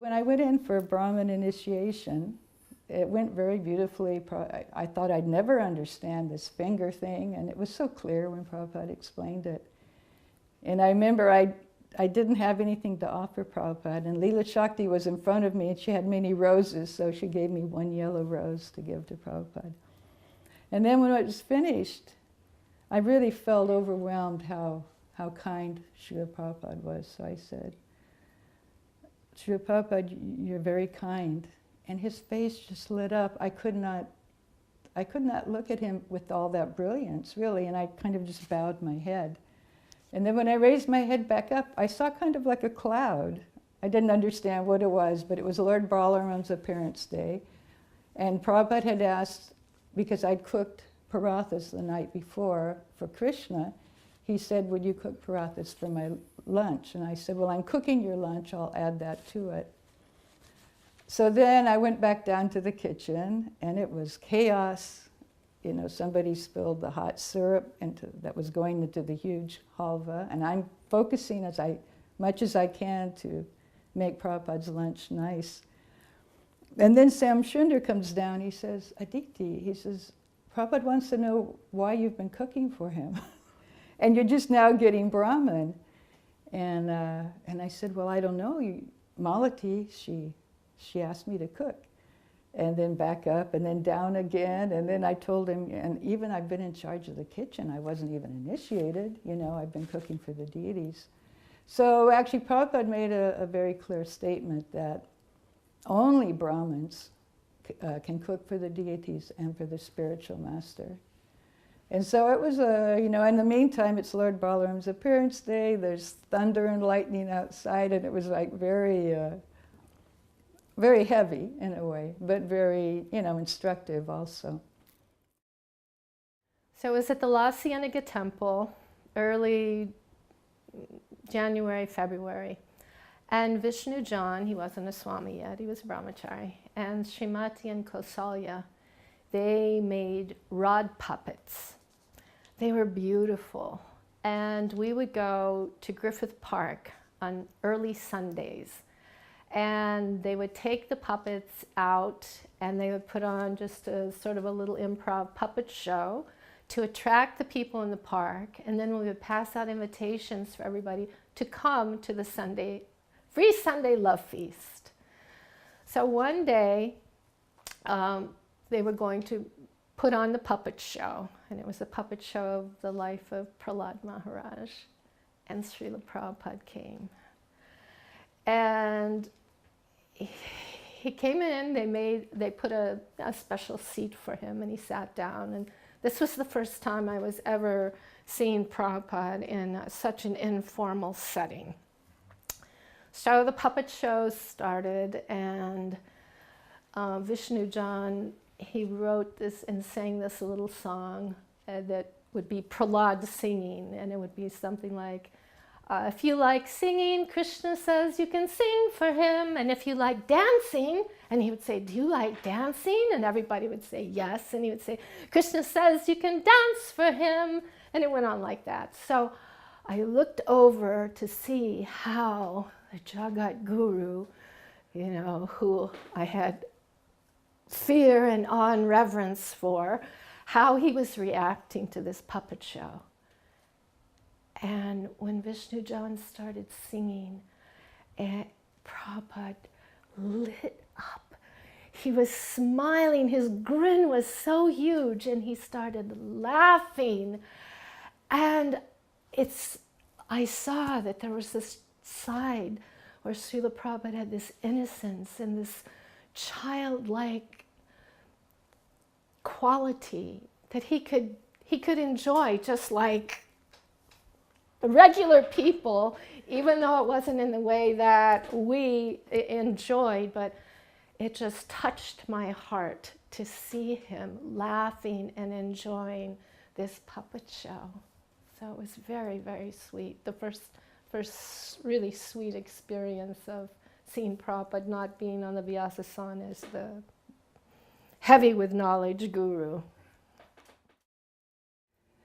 When I went in for Brahmin initiation, it went very beautifully. I thought I'd never understand this finger thing, and it was so clear when Prabhupada explained it. And I remember I didn't have anything to offer Prabhupada, and Leela Shakti was in front of me, and she had many roses, so she gave me one yellow rose to give to Prabhupada. And then when it was finished, I really felt overwhelmed how kind Srila Prabhupada was. So I said, Srila Prabhupada, you're very kind. And his face just lit up. I could not look at him with all that brilliance, really, and I kind of just bowed my head. And then when I raised my head back up, I saw kind of like a cloud. I didn't understand what it was, but it was Lord Balaram's appearance day. And Prabhupada had asked, because I'd cooked parathas the night before for Krishna, he said, would you cook parathas for my lunch? And I said, well, I'm cooking your lunch, I'll add that to it. So then I went back down to the kitchen, and it was chaos. You know, somebody spilled the hot syrup that was going into the huge halva, and I'm focusing as much as I can to make Prabhupada's lunch nice. And then Sam Shunder comes down, he says, Aditi, he says, Prabhupada wants to know why you've been cooking for him. And you're just now getting Brahmin. And I said, well, I don't know. Malati, she asked me to cook. And then back up, and then down again. And then I told him, and even I've been in charge of the kitchen. I wasn't even initiated. You know, I've been cooking for the deities. So actually, Prabhupada made a very clear statement that only Brahmins can cook for the deities and for the spiritual master. And so it was you know, in the meantime, it's Lord Balaram's appearance day. There's thunder and lightning outside, and it was like very, very heavy in a way, but very, you know, instructive also. So it was at the La Cienega Temple, early January, February. And Vishnu John, he wasn't a Swami yet, he was a brahmachari, and Srimati and Kausalya, they made rod puppets. They were beautiful. And we would go to Griffith Park on early Sundays. And they would take the puppets out, and they would put on just a sort of a little improv puppet show to attract the people in the park. And then we would pass out invitations for everybody to come to the free Sunday love feast. So one day, they were going to put on the puppet show, and it was a puppet show of the life of Prahlad Maharaj, and Srila Prabhupada came. And he came in, they put a special seat for him, and he sat down, and this was the first time I was ever seeing Prabhupada in such an informal setting. So the puppet show started, and Vishnu John, he wrote this and sang this little song that would be Prahlad singing, and it would be something like, if you like singing, Krishna says you can sing for him, and if you like dancing, and he would say, do you like dancing? And everybody would say yes, and he would say, Krishna says you can dance for him, and it went on like that. So I looked over to see how the Jagat Guru, you know, who I had fear and awe and reverence for, how he was reacting to this puppet show. And when Vishnu John started singing, Prabhupada lit up. He was smiling, his grin was so huge, and he started laughing. And I saw that there was this side where Srila Prabhupada had this innocence and this childlike quality that he could enjoy just like regular people, even though it wasn't in the way that we enjoyed, but it just touched my heart to see him laughing and enjoying this puppet show. So it was very, very sweet. The first really sweet experience of seeing Prabhupada not being on the Vyasasana as the heavy with knowledge guru.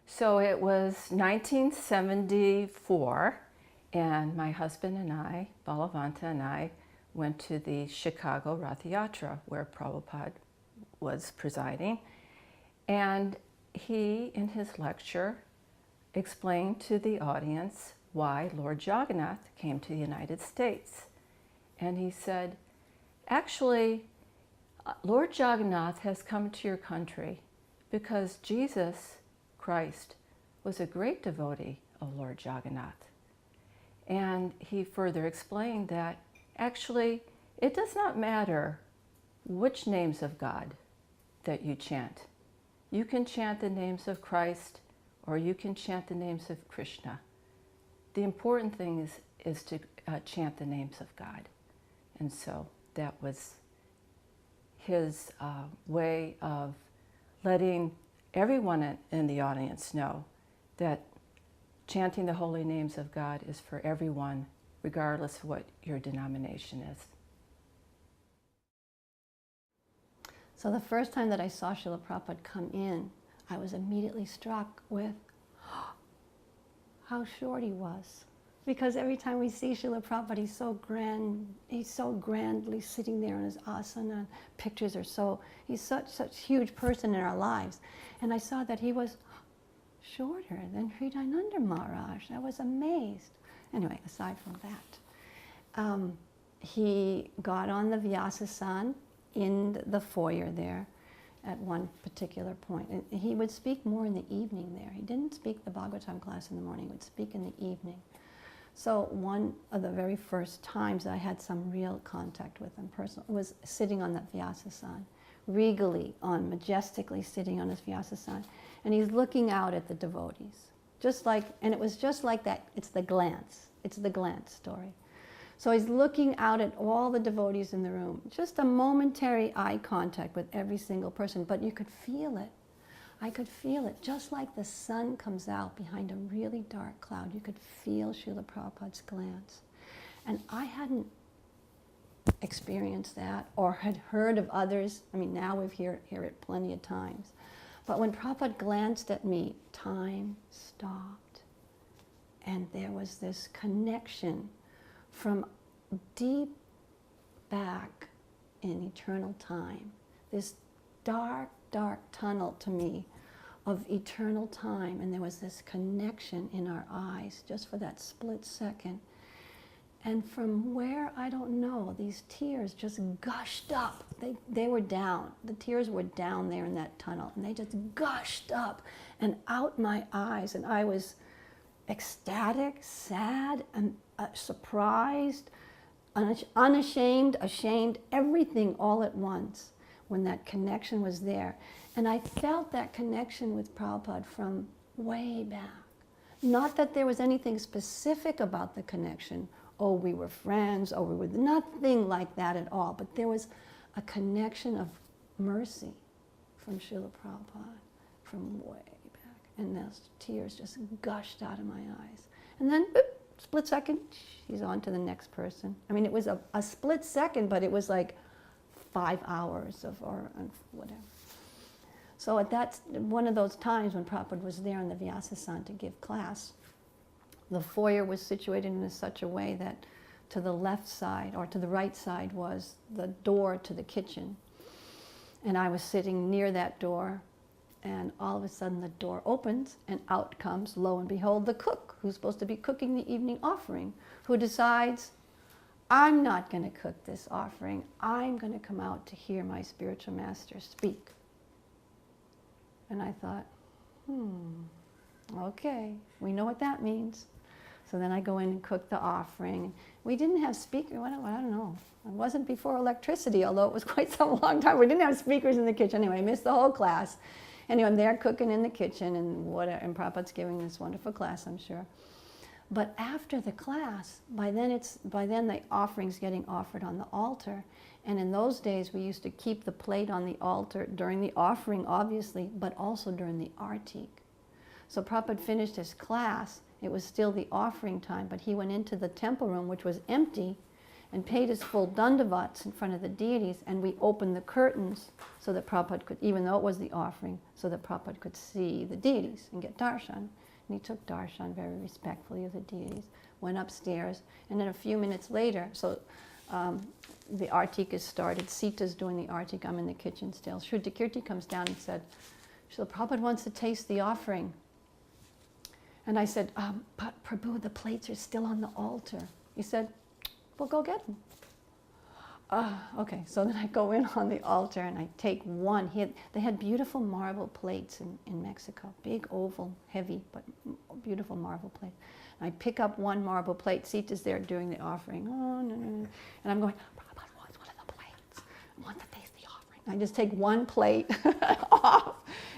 So it was 1974, and my husband and I, Ballavanta and I, went to the Chicago Rath Yatra where Prabhupada was presiding. And he, in his lecture, explained to the audience why Lord Jagannath came to the United States. And he said, actually, Lord Jagannath has come to your country because Jesus Christ was a great devotee of Lord Jagannath. And he further explained that actually it does not matter which names of God that you chant. You can chant the names of Christ or you can chant the names of Krishna. The important thing is to chant the names of God. And so that was his way of letting everyone in the audience know that chanting the holy names of God is for everyone, regardless of what your denomination is. So the first time that I saw Srila Prabhupada come in, I was immediately struck with how short he was. Because every time we see Srila Prabhupada, he's so grandly sitting there in his asana. Pictures are so, he's such huge person in our lives. And I saw that he was shorter than Hridayananda Maharaj. I was amazed. Anyway, aside from that, he got on the Vyasasana in the foyer there at one particular point. And he would speak more in the evening there. He didn't speak the Bhagavatam class in the morning, he would speak in the evening. So one of the very first times I had some real contact with him personally was sitting on that Vyasasana, regally majestically sitting on his Vyasasana. And he's looking out at the devotees. And it was just like that. It's the glance story. So he's looking out at all the devotees in the room. Just a momentary eye contact with every single person, but you could feel it. I could feel it, just like the sun comes out behind a really dark cloud. You could feel Srila Prabhupada's glance. And I hadn't experienced that or had heard of others. I mean, now we've hear it plenty of times. But when Prabhupada glanced at me, time stopped. And there was this connection from deep back in eternal time, this dark, dark tunnel to me of eternal time, and there was this connection in our eyes just for that split second. And from where, I don't know, these tears just gushed up. They were down. The tears were down there in that tunnel, and they just gushed up and out my eyes, and I was ecstatic, sad, and surprised, unashamed, ashamed, everything all at once when that connection was there. And I felt that connection with Prabhupada from way back. Not that there was anything specific about the connection. Oh, we were friends, oh, we were nothing like that at all. But there was a connection of mercy from Srila Prabhupada from way back. And those tears just gushed out of my eyes. And then, boop, split second, he's on to the next person. I mean, it was a split second, but it was like 5 hours or whatever. So that's one of those times when Prabhupada was there in the Vyasasana to give class. The foyer was situated in such a way that to the left side or to the right side was the door to the kitchen. And I was sitting near that door, and all of a sudden the door opens and out comes, lo and behold, the cook who's supposed to be cooking the evening offering, who decides, I'm not going to cook this offering. I'm going to come out to hear my spiritual master speak. And I thought, okay, we know what that means. So then I go in and cook the offering. We didn't have speakers, I don't know. It wasn't before electricity, although it was quite some long time. We didn't have speakers in the kitchen. Anyway, I missed the whole class. Anyway, I'm there cooking in the kitchen, and Prabhupada's giving this wonderful class, I'm sure. But after the class, by then the offering's getting offered on the altar, And in those days, we used to keep the plate on the altar during the offering, obviously, but also during the artik. So Prabhupada finished his class. It was still the offering time, but he went into the temple room, which was empty, and paid his full dandavats in front of the deities, and we opened the curtains so that Prabhupada could, even though it was the offering, so that Prabhupada could see the deities and get darshan. And he took darshan very respectfully of the deities, went upstairs, and then a few minutes later, the artik is started, Sita's doing the artik, I'm in the kitchen still. Shrutakirti comes down and said, Srila Prabhupada wants to taste the offering. And I said, but Prabhu, the plates are still on the altar. He said, well, go get them. Okay, so then I go in on the altar and I take one. They had beautiful marble plates in Mexico, big, oval, heavy, but beautiful marble plates. And I pick up one marble plate. Sita's there doing the offering. Oh, no, no, no. And I'm going, Prabhupada wants one of the plates. I want to taste the offering. I just take one plate off.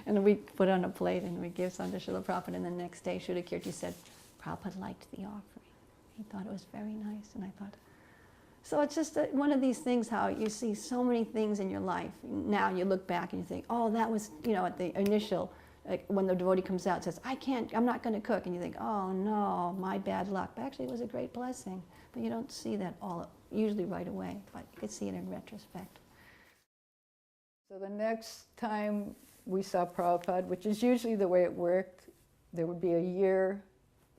And we put on a plate and we give some to Srila Prabhupada. And the next day, Shrutakirti said, Prabhupada liked the offering. He thought it was very nice. And I thought, so it's just one of these things how you see so many things in your life. Now you look back and you think, oh, that was, at the initial, like when the devotee comes out and says, I'm not going to cook. And you think, oh, no, my bad luck. But actually, it was a great blessing. But you don't see that usually right away. But you could see it in retrospect. So the next time we saw Prabhupada, which is usually the way it worked, there would be a year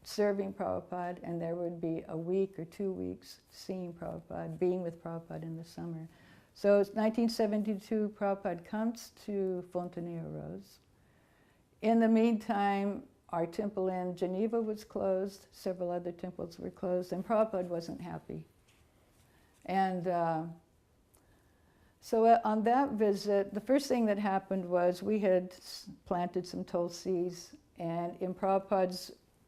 serving Prabhupada, and there would be a week or 2 weeks seeing Prabhupada, being with Prabhupada in the summer. So it's 1972, Prabhupada comes to Fontenay Rose. In the meantime, our temple in Geneva was closed, several other temples were closed, and Prabhupada wasn't happy. And so on that visit, the first thing that happened was we had planted some tulsis, and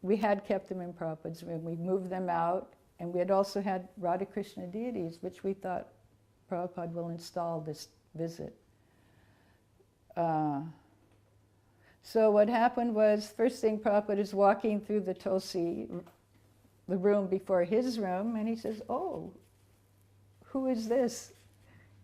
we had kept them in Prabhupada's room. We moved them out, and we had also had Radha Krishna deities, which we thought Prabhupada will install this visit. So what happened was, first thing, Prabhupada is walking through the tulsi, the room before his room, and he says, oh, who is this?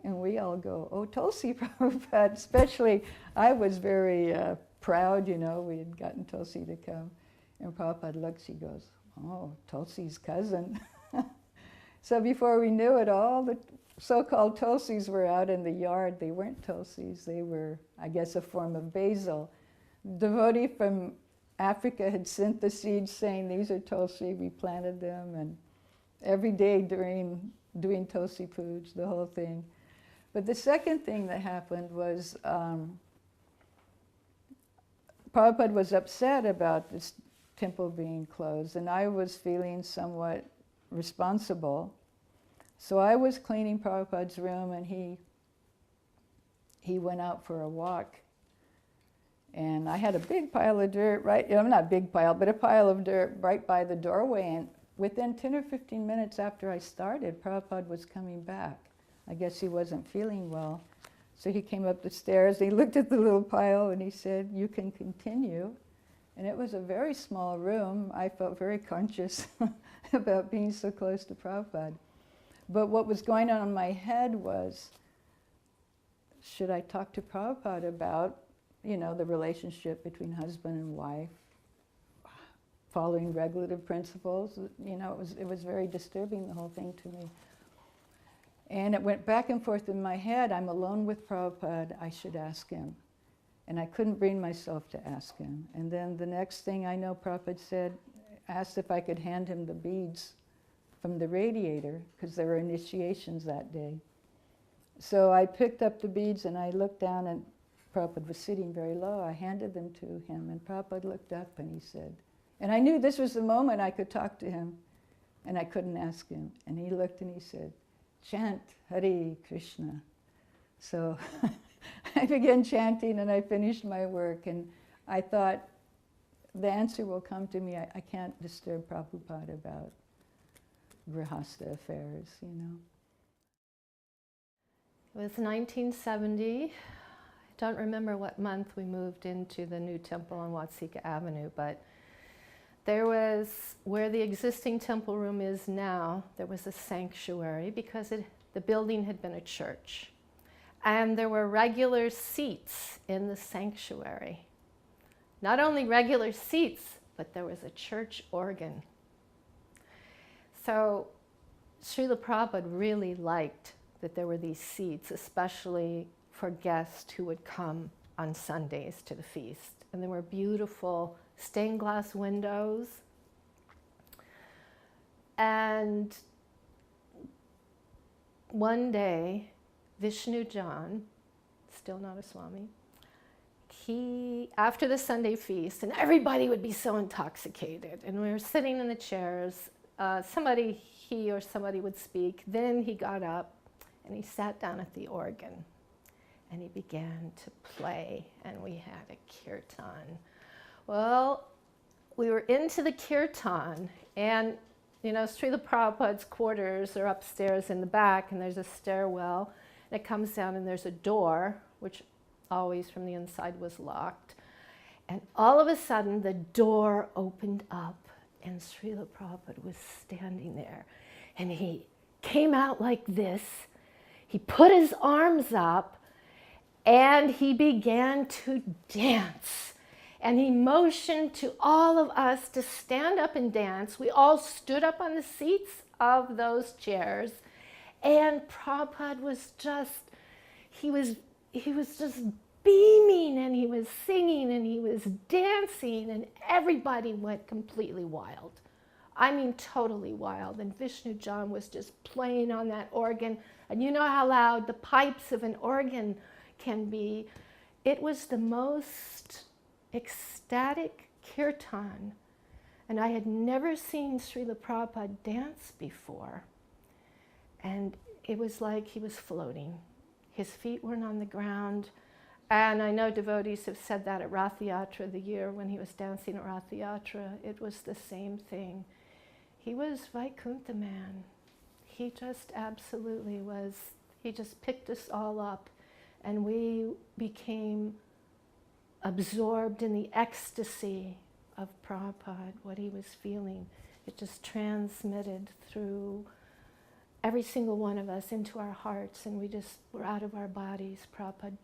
And we all go, oh, Tulsi Prabhupada. Especially, I was very proud, we had gotten Tulsi to come. And Prabhupada looks, he goes, oh, Tulsi's cousin. So before we knew it, all the so-called Tulsis were out in the yard. They weren't Tulsis. They were, I guess, a form of basil. The devotee from Africa had sent the seeds saying, these are Tulsi, we planted them. And every day doing Tulsi puja, the whole thing. But the second thing that happened was Prabhupada was upset about this temple being closed, and I was feeling somewhat responsible. So I was cleaning Prabhupada's room, and he went out for a walk. And I had a big pile of dirt not a big pile, but a pile of dirt right by the doorway. And within 10 or 15 minutes after I started, Prabhupada was coming back. I guess he wasn't feeling well. So he came up the stairs, he looked at the little pile, and he said, you can continue. And it was a very small room. I felt very conscious about being so close to Prabhupada. But what was going on in my head was, should I talk to Prabhupada about, the relationship between husband and wife, following regulative principles? It was very disturbing, the whole thing to me. And it went back and forth in my head. I'm alone with Prabhupada, I should ask him. And I couldn't bring myself to ask him. And then the next thing I know, Prabhupada asked if I could hand him the beads from the radiator, because there were initiations that day. So I picked up the beads and I looked down, and Prabhupada was sitting very low. I handed them to him, and Prabhupada looked up and he said, and I knew this was the moment I could talk to him, and I couldn't ask him. And he looked and he said, chant Hare Krishna. So I began chanting and I finished my work, and I thought, the answer will come to me. I can't disturb Prabhupada about grihastha affairs, It was 1970. I don't remember what month we moved into the new temple on Watsika Avenue, but there was, where the existing temple room is now, there was a sanctuary because the building had been a church. And there were regular seats in the sanctuary. Not only regular seats, but there was a church organ. So Srila Prabhupada really liked that there were these seats, especially for guests who would come on Sundays to the feast. And there were beautiful stained glass windows. And one day, Vishnu John, still not a Swami, after the Sunday feast, and everybody would be so intoxicated, and we were sitting in the chairs, he or somebody would speak, then he got up and he sat down at the organ and he began to play, and we had a kirtan. Well, we were into the kirtan, and you know, Srila Prabhupada's quarters are upstairs in the back, and there's a stairwell, and it comes down, and there's a door, which always from the inside was locked. And all of a sudden, the door opened up, and Srila Prabhupada was standing there. And he came out like this. He put his arms up, and he began to dance. And he motioned to all of us to stand up and dance. We all stood up on the seats of those chairs. And Prabhupada was just, he was just beaming, and he was singing, and he was dancing, and everybody went completely wild. I mean, totally wild. And Vishnu John was just playing on that organ. And you know how loud the pipes of an organ can be. It was the most ecstatic kirtan. And I had never seen Srila Prabhupada dance before. And it was like he was floating. His feet weren't on the ground. And I know devotees have said that at Rath Yatra, the year when he was dancing at Rath Yatra, it was the same thing. He was Vaikuntha man. He just absolutely was, he just picked us all up, and we became absorbed in the ecstasy of Prabhupada, what he was feeling. It just transmitted through every single one of us into our hearts, and we just were out of our bodies. Prabhupada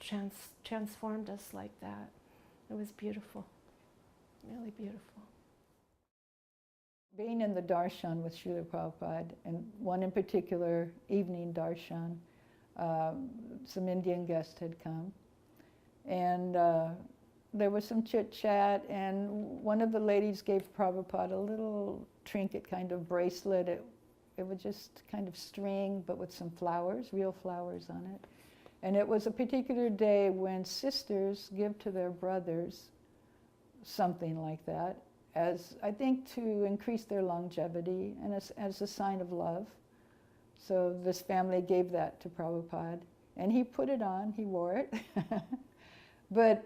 transformed us like that. It was beautiful, really beautiful. Being in the darshan with Srila Prabhupada, and one in particular, evening darshan, some Indian guests had come, and there was some chit-chat, and one of the ladies gave Prabhupada a little trinket kind of bracelet. It was just kind of string, but with some flowers, real flowers on it. And it was a particular day when sisters give to their brothers something like that, as I think to increase their longevity and as a sign of love. So this family gave that to Prabhupada, and he put it on, he wore it. But,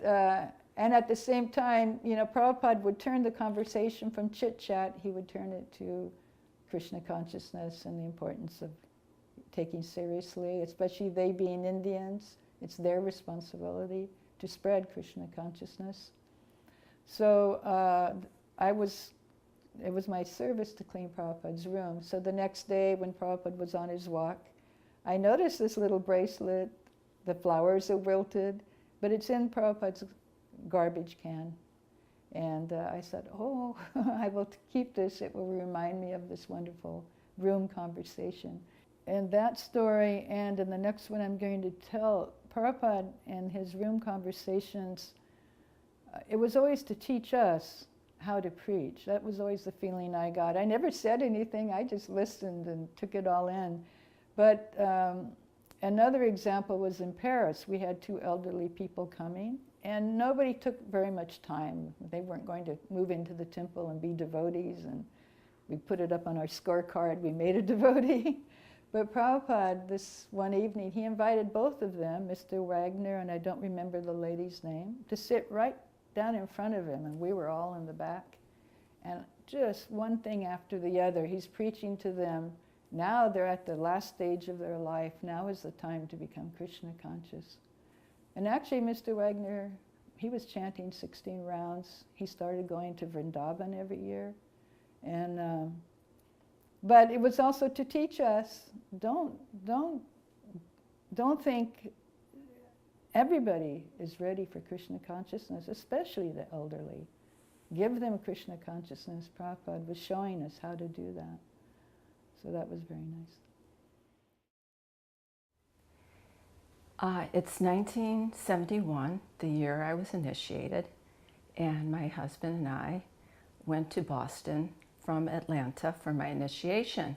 and at the same time, you know, Prabhupada would turn the conversation from chit-chat, he would turn it to Krishna consciousness and the importance of taking seriously, especially they being Indians. It's their responsibility to spread Krishna consciousness. So it was my service to clean Prabhupada's room. So the next day when Prabhupada was on his walk, I noticed this little bracelet. The flowers are wilted, but it's in Prabhupada's garbage can. And I said, oh, I will keep this. It will remind me of this wonderful room conversation. And that story, and in the next one I'm going to tell, Prabhupada and his room conversations, it was always to teach us how to preach. That was always the feeling I got. I never said anything. I just listened and took it all in. But another example was in Paris. We had two elderly people coming, and nobody took very much time. They weren't going to move into the temple and be devotees, and we put it up on our scorecard, we made a devotee. But Prabhupada, this one evening, he invited both of them, Mr. Wagner, and I don't remember the lady's name, to sit right down in front of him, and we were all in the back. And just one thing after the other, he's preaching to them. Now they're at the last stage of their life. Now is the time to become Krishna conscious. And actually, Mr. Wagner, he was chanting 16 rounds. He started going to Vrindavan every year. And, but it was also to teach us, don't don't think everybody is ready for Krishna consciousness, especially the elderly. Give them Krishna consciousness. Prabhupada was showing us how to do that. So that was very nice. It's 1971, the year I was initiated, and my husband and I went to Boston from Atlanta for my initiation,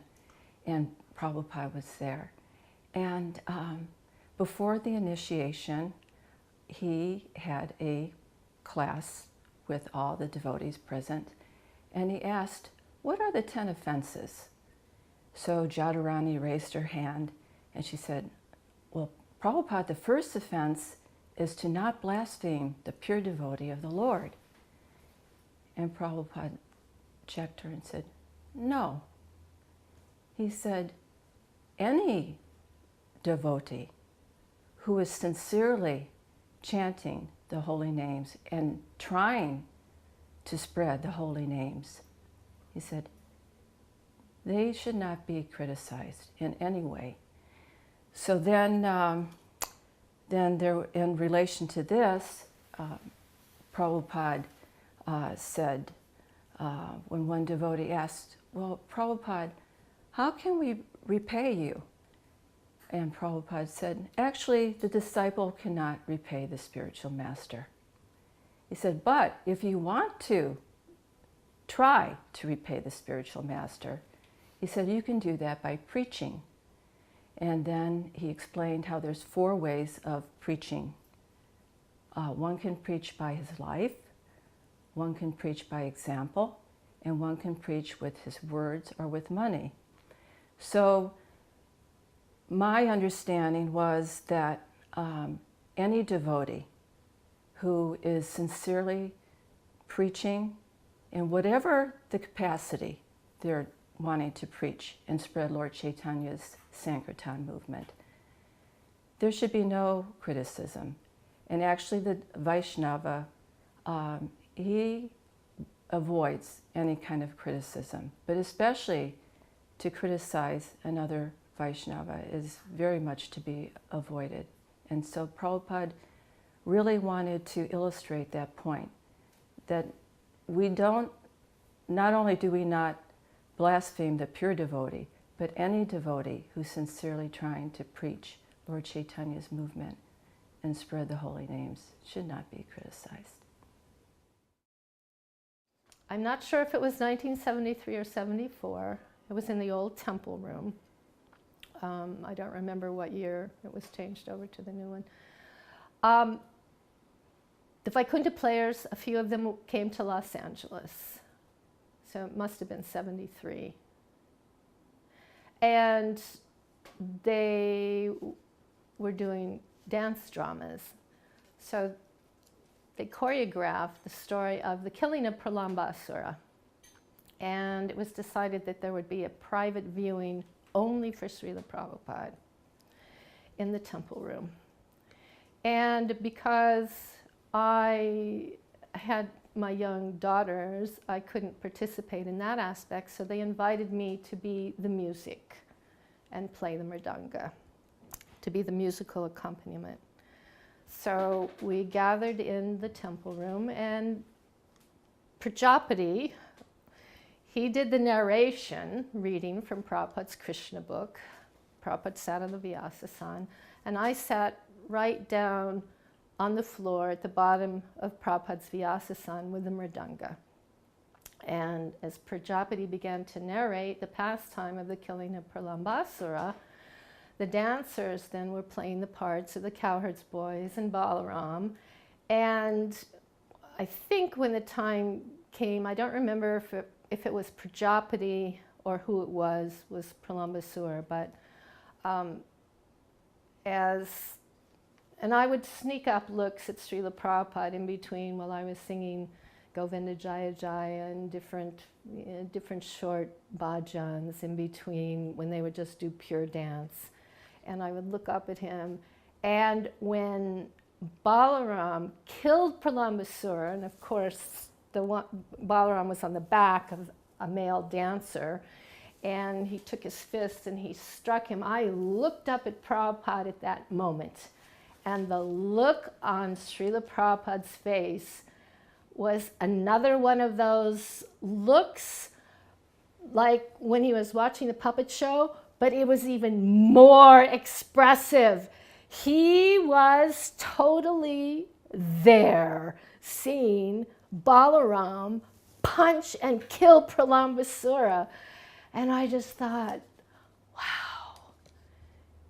and Prabhupada was there. And before the initiation, he had a class with all the devotees present, and he asked, "What are the 10 offenses?" So Jadurani raised her hand, and she said, "Well, Prabhupada, the first offense is to not blaspheme the pure devotee of the Lord." And Prabhupada checked her and said, "No." He said, "Any devotee who is sincerely chanting the holy names and trying to spread the holy names," he said, "they should not be criticized in any way." So then there, in relation to this, Prabhupada said, when one devotee asked, "Well, Prabhupada, how can we repay you?" And Prabhupada said, "Actually, the disciple cannot repay the spiritual master." He said, "But if you want to try to repay the spiritual master," he said, "you can do that by preaching." And then he explained how there's 4 ways of preaching. One can preach by his life, one can preach by example, and one can preach with his words or with money. So my understanding was that any devotee who is sincerely preaching in whatever the capacity they're wanting to preach and spread Lord Chaitanya's Sankirtan movement, there should be no criticism. And actually the Vaishnava, he avoids any kind of criticism, but especially to criticize another Vaishnava is very much to be avoided. And so Prabhupada really wanted to illustrate that point, that we don't, not only do we not blaspheme the pure devotee, but any devotee who's sincerely trying to preach Lord Chaitanya's movement and spread the holy names should not be criticized. I'm not sure if it was 1973 or 74. It was in the old temple room. I don't remember what year it was changed over to the new one. The Vaikuntha players, a few of them came to Los Angeles. So it must have been 73. And they were doing dance dramas. So they choreographed the story of the killing of Pralambasura. And it was decided that there would be a private viewing only for Srila Prabhupada in the temple room. And because I had my young daughters, I couldn't participate in that aspect, so they invited me to be the music and play the mridanga, to be the musical accompaniment. So we gathered in the temple room, and Prajapati, he did the narration reading from Prabhupada's Krishna book. Prabhupada sat on the Vyasasana, and I sat right down on the floor at the bottom of Prabhupada's Vyasasana with the mridanga. And as Prajapati began to narrate the pastime of the killing of Pralambasura, the dancers then were playing the parts of the cowherds boys and Balaram. And I think when the time came, I don't remember if it was Prajapati or who it was Pralambasura, but and I would sneak up looks at Srila Prabhupada in between while I was singing Govinda Jaya Jaya and different short bhajans in between when they would just do pure dance. And I would look up at him. And when Balaram killed Pralambasura, and of course Balaram was on the back of a male dancer, and he took his fist and he struck him. I looked up at Prabhupada at that moment, and the look on Srila Prabhupada's face was another one of those looks like when he was watching the puppet show, but it was even more expressive. He was totally there, seeing Balaram punch and kill Pralambasura. And I just thought, wow,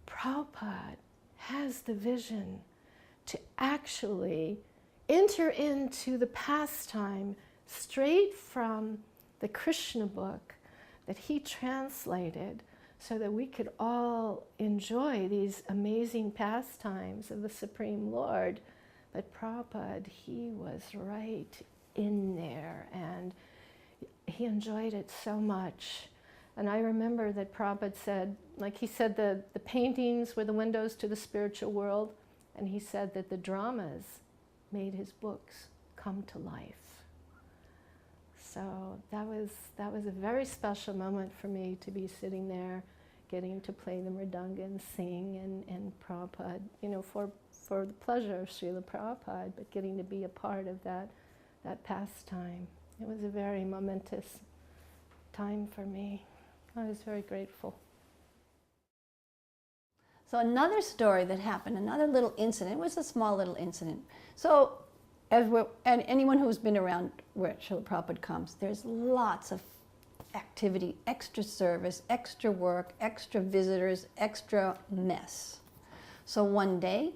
Prabhupada has the vision to actually enter into the pastime straight from the Krishna book that he translated so that we could all enjoy these amazing pastimes of the Supreme Lord. But Prabhupada, he was right in there, and he enjoyed it so much. And I remember that Prabhupada said, like he said, the paintings were the windows to the spiritual world, and he said that the dramas made his books come to life. So that was a very special moment for me to be sitting there, getting to play the mridanga and sing, and Prabhupada, you know, for the pleasure of Srila Prabhupada, but getting to be a part of that pastime. It was a very momentous time for me. I was very grateful. So another story that happened, another little incident, it was a small little incident. So and anyone who's been around where Srila Prabhupada comes, there's lots of activity, extra service, extra work, extra visitors, extra mess. So one day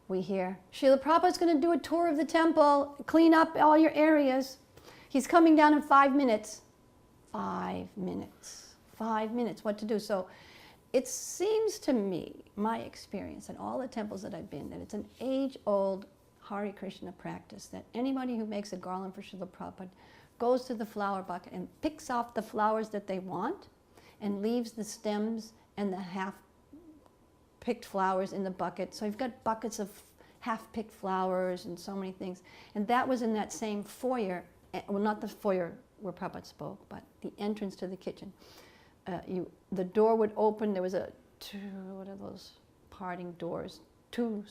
we hear, Srila Prabhupada's going to do a tour of the temple, clean up all your areas. He's coming down in 5 minutes. 5 minutes. 5 minutes, what to do? So it seems to me, my experience in all the temples that I've been, that it's an age-old Hare Krishna practice, that anybody who makes a garland for Srila Prabhupada goes to the flower bucket and picks off the flowers that they want and leaves the stems and the half-picked flowers in the bucket. So you've got buckets of half-picked flowers and so many things. And that was in that same foyer, well, not the foyer where Prabhupada spoke, but the entrance to the kitchen. The door would open. There was what are those parting doors? Two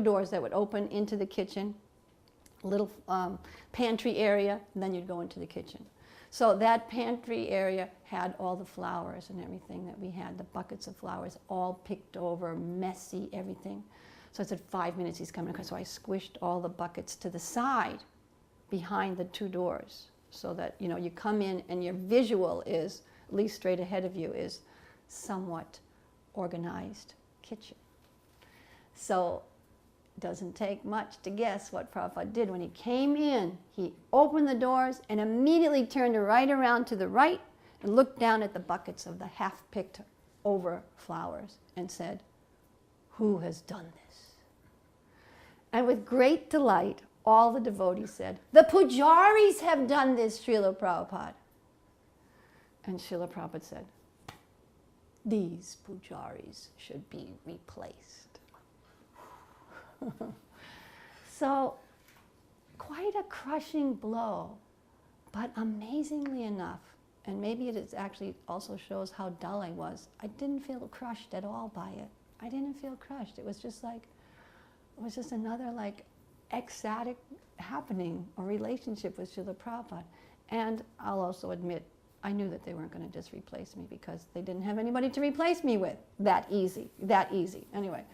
doors that would open into the kitchen, a little pantry area, and then you'd go into the kitchen. So that pantry area had all the flowers and everything that we had, the buckets of flowers, all picked over, messy, everything. So I said, 5 minutes, he's coming. So I squished all the buckets to the side behind the two doors so that, you know, you come in and your visual is, at least straight ahead of you, is somewhat organized kitchen. So it doesn't take much to guess what Prabhupada did. When he came in, he opened the doors and immediately turned right around to the right and looked down at the buckets of the half-picked over flowers and said, "Who has done this?" And with great delight, all the devotees said, "The pujaris have done this, Srila Prabhupada." And Srila Prabhupada said, "These pujaris should be replaced." So, quite a crushing blow, but amazingly enough, and maybe it actually also shows how dull I was, I didn't feel crushed at all by it. I didn't feel crushed. It was just like, it was just another like ecstatic happening or relationship with Srila Prabhupada. And I'll also admit, I knew that they weren't going to just replace me because they didn't have anybody to replace me with. That easy. Anyway,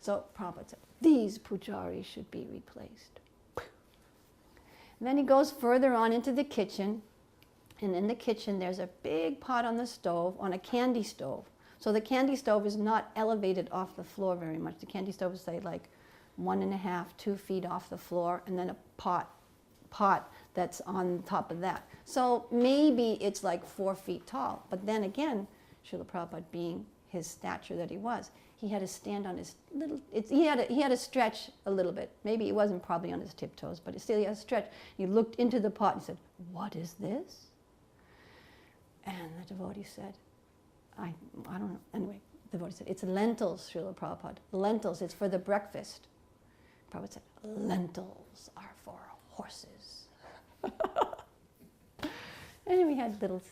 so Prabhupada said, "These pujaris should be replaced." And then he goes further on into the kitchen, and in the kitchen there's a big pot on the stove, on a candy stove. So the candy stove is not elevated off the floor very much. The candy stove is, say, like 1.5, 2 feet off the floor, and then a pot that's on top of that. So maybe it's like 4 feet tall. But then again, Srila Prabhupada, being his stature that he was, he had to stand on his little, he had to stretch a little bit. Maybe he wasn't probably on his tiptoes, but still he had to stretch. He looked into the pot and said, "What is this?" And the devotee said, I don't know. Anyway, the devotee said, "It's lentils, Srila Prabhupada. Lentils, it's for the breakfast." Prabhupada said, "Lentils are for horses." And we had little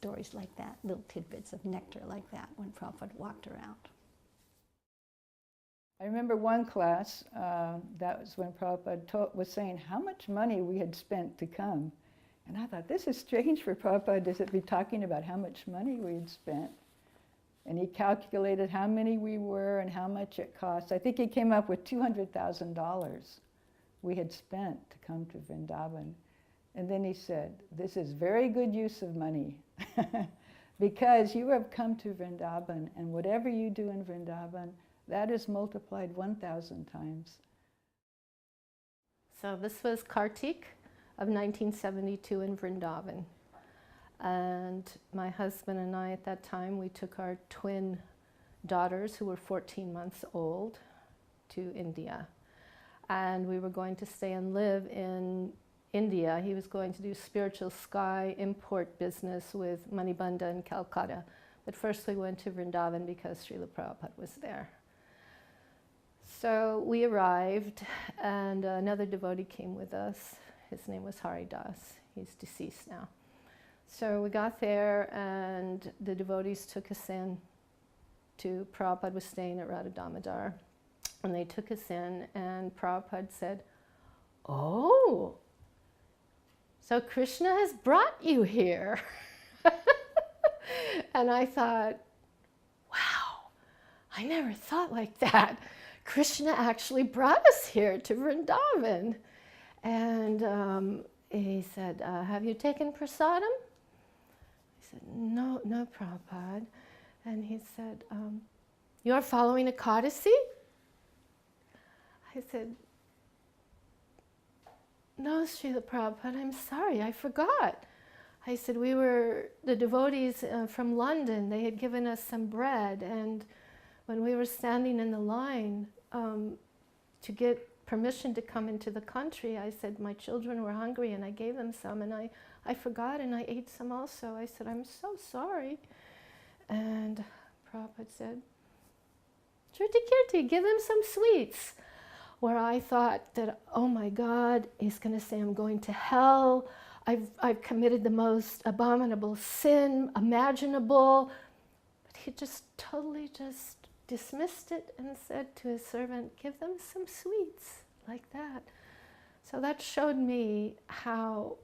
stories like that, little tidbits of nectar like that when Prabhupada walked around. I remember one class, that was when Prabhupada was saying how much money we had spent to come. And I thought, this is strange for Prabhupada to be talking about how much money we had spent. And he calculated how many we were and how much it cost. I think he came up with $200,000 we had spent to come to Vrindavan. And then he said, this is very good use of money because you have come to Vrindavan, and whatever you do in Vrindavan, that is multiplied 1,000 times. So this was Kartik of 1972 in Vrindavan. And my husband and I at that time, we took our twin daughters who were 14 months old to India. And we were going to stay and live in India. He was going to do spiritual sky import business with Manibandha in Calcutta. But first we went to Vrindavan because Srila Prabhupada was there. So we arrived, and another devotee came with us. His name was Haridas. He's deceased now. So we got there, and the devotees took us in to, Prabhupada was staying at Radha Damodar, and they took us in, and Prabhupada said, oh, so Krishna has brought you here. And I thought, wow, I never thought like that. Krishna actually brought us here to Vrindavan. And he said, have you taken prasadam? I said, no, Prabhupada. And he said, you are following Ekadasi? I said, no, Srila Prabhupada, I'm sorry, I forgot. I said, the devotees from London, they had given us some bread, and when we were standing in the line to get permission to come into the country, I said my children were hungry, and I gave them some, and I forgot, and I ate some also. I said, I'm so sorry. And Prabhupada said, Kirti Kirti, give them some sweets. Where I thought that, oh my God, he's going to say I'm going to hell. I've committed the most abominable sin imaginable. But he just totally just dismissed it and said to his servant, give them some sweets, like that. So that showed me how,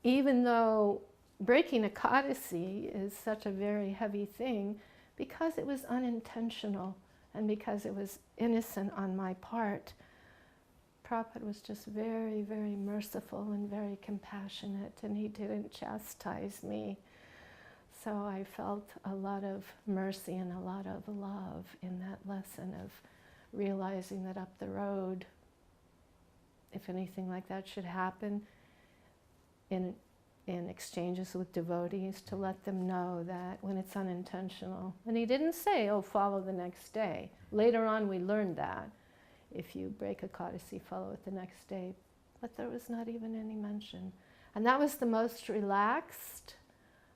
even though breaking Ekadasi is such a very heavy thing, because it was unintentional and because it was innocent on my part, Prabhupada was just very, very merciful and very compassionate, and he didn't chastise me. So I felt a lot of mercy and a lot of love in that lesson of realizing that up the road, if anything like that should happen in exchanges with devotees, to let them know that when it's unintentional. And he didn't say, oh, follow the next day. Later on we learned that. If you break Ekadasi, follow it the next day. But there was not even any mention. And that was the most relaxed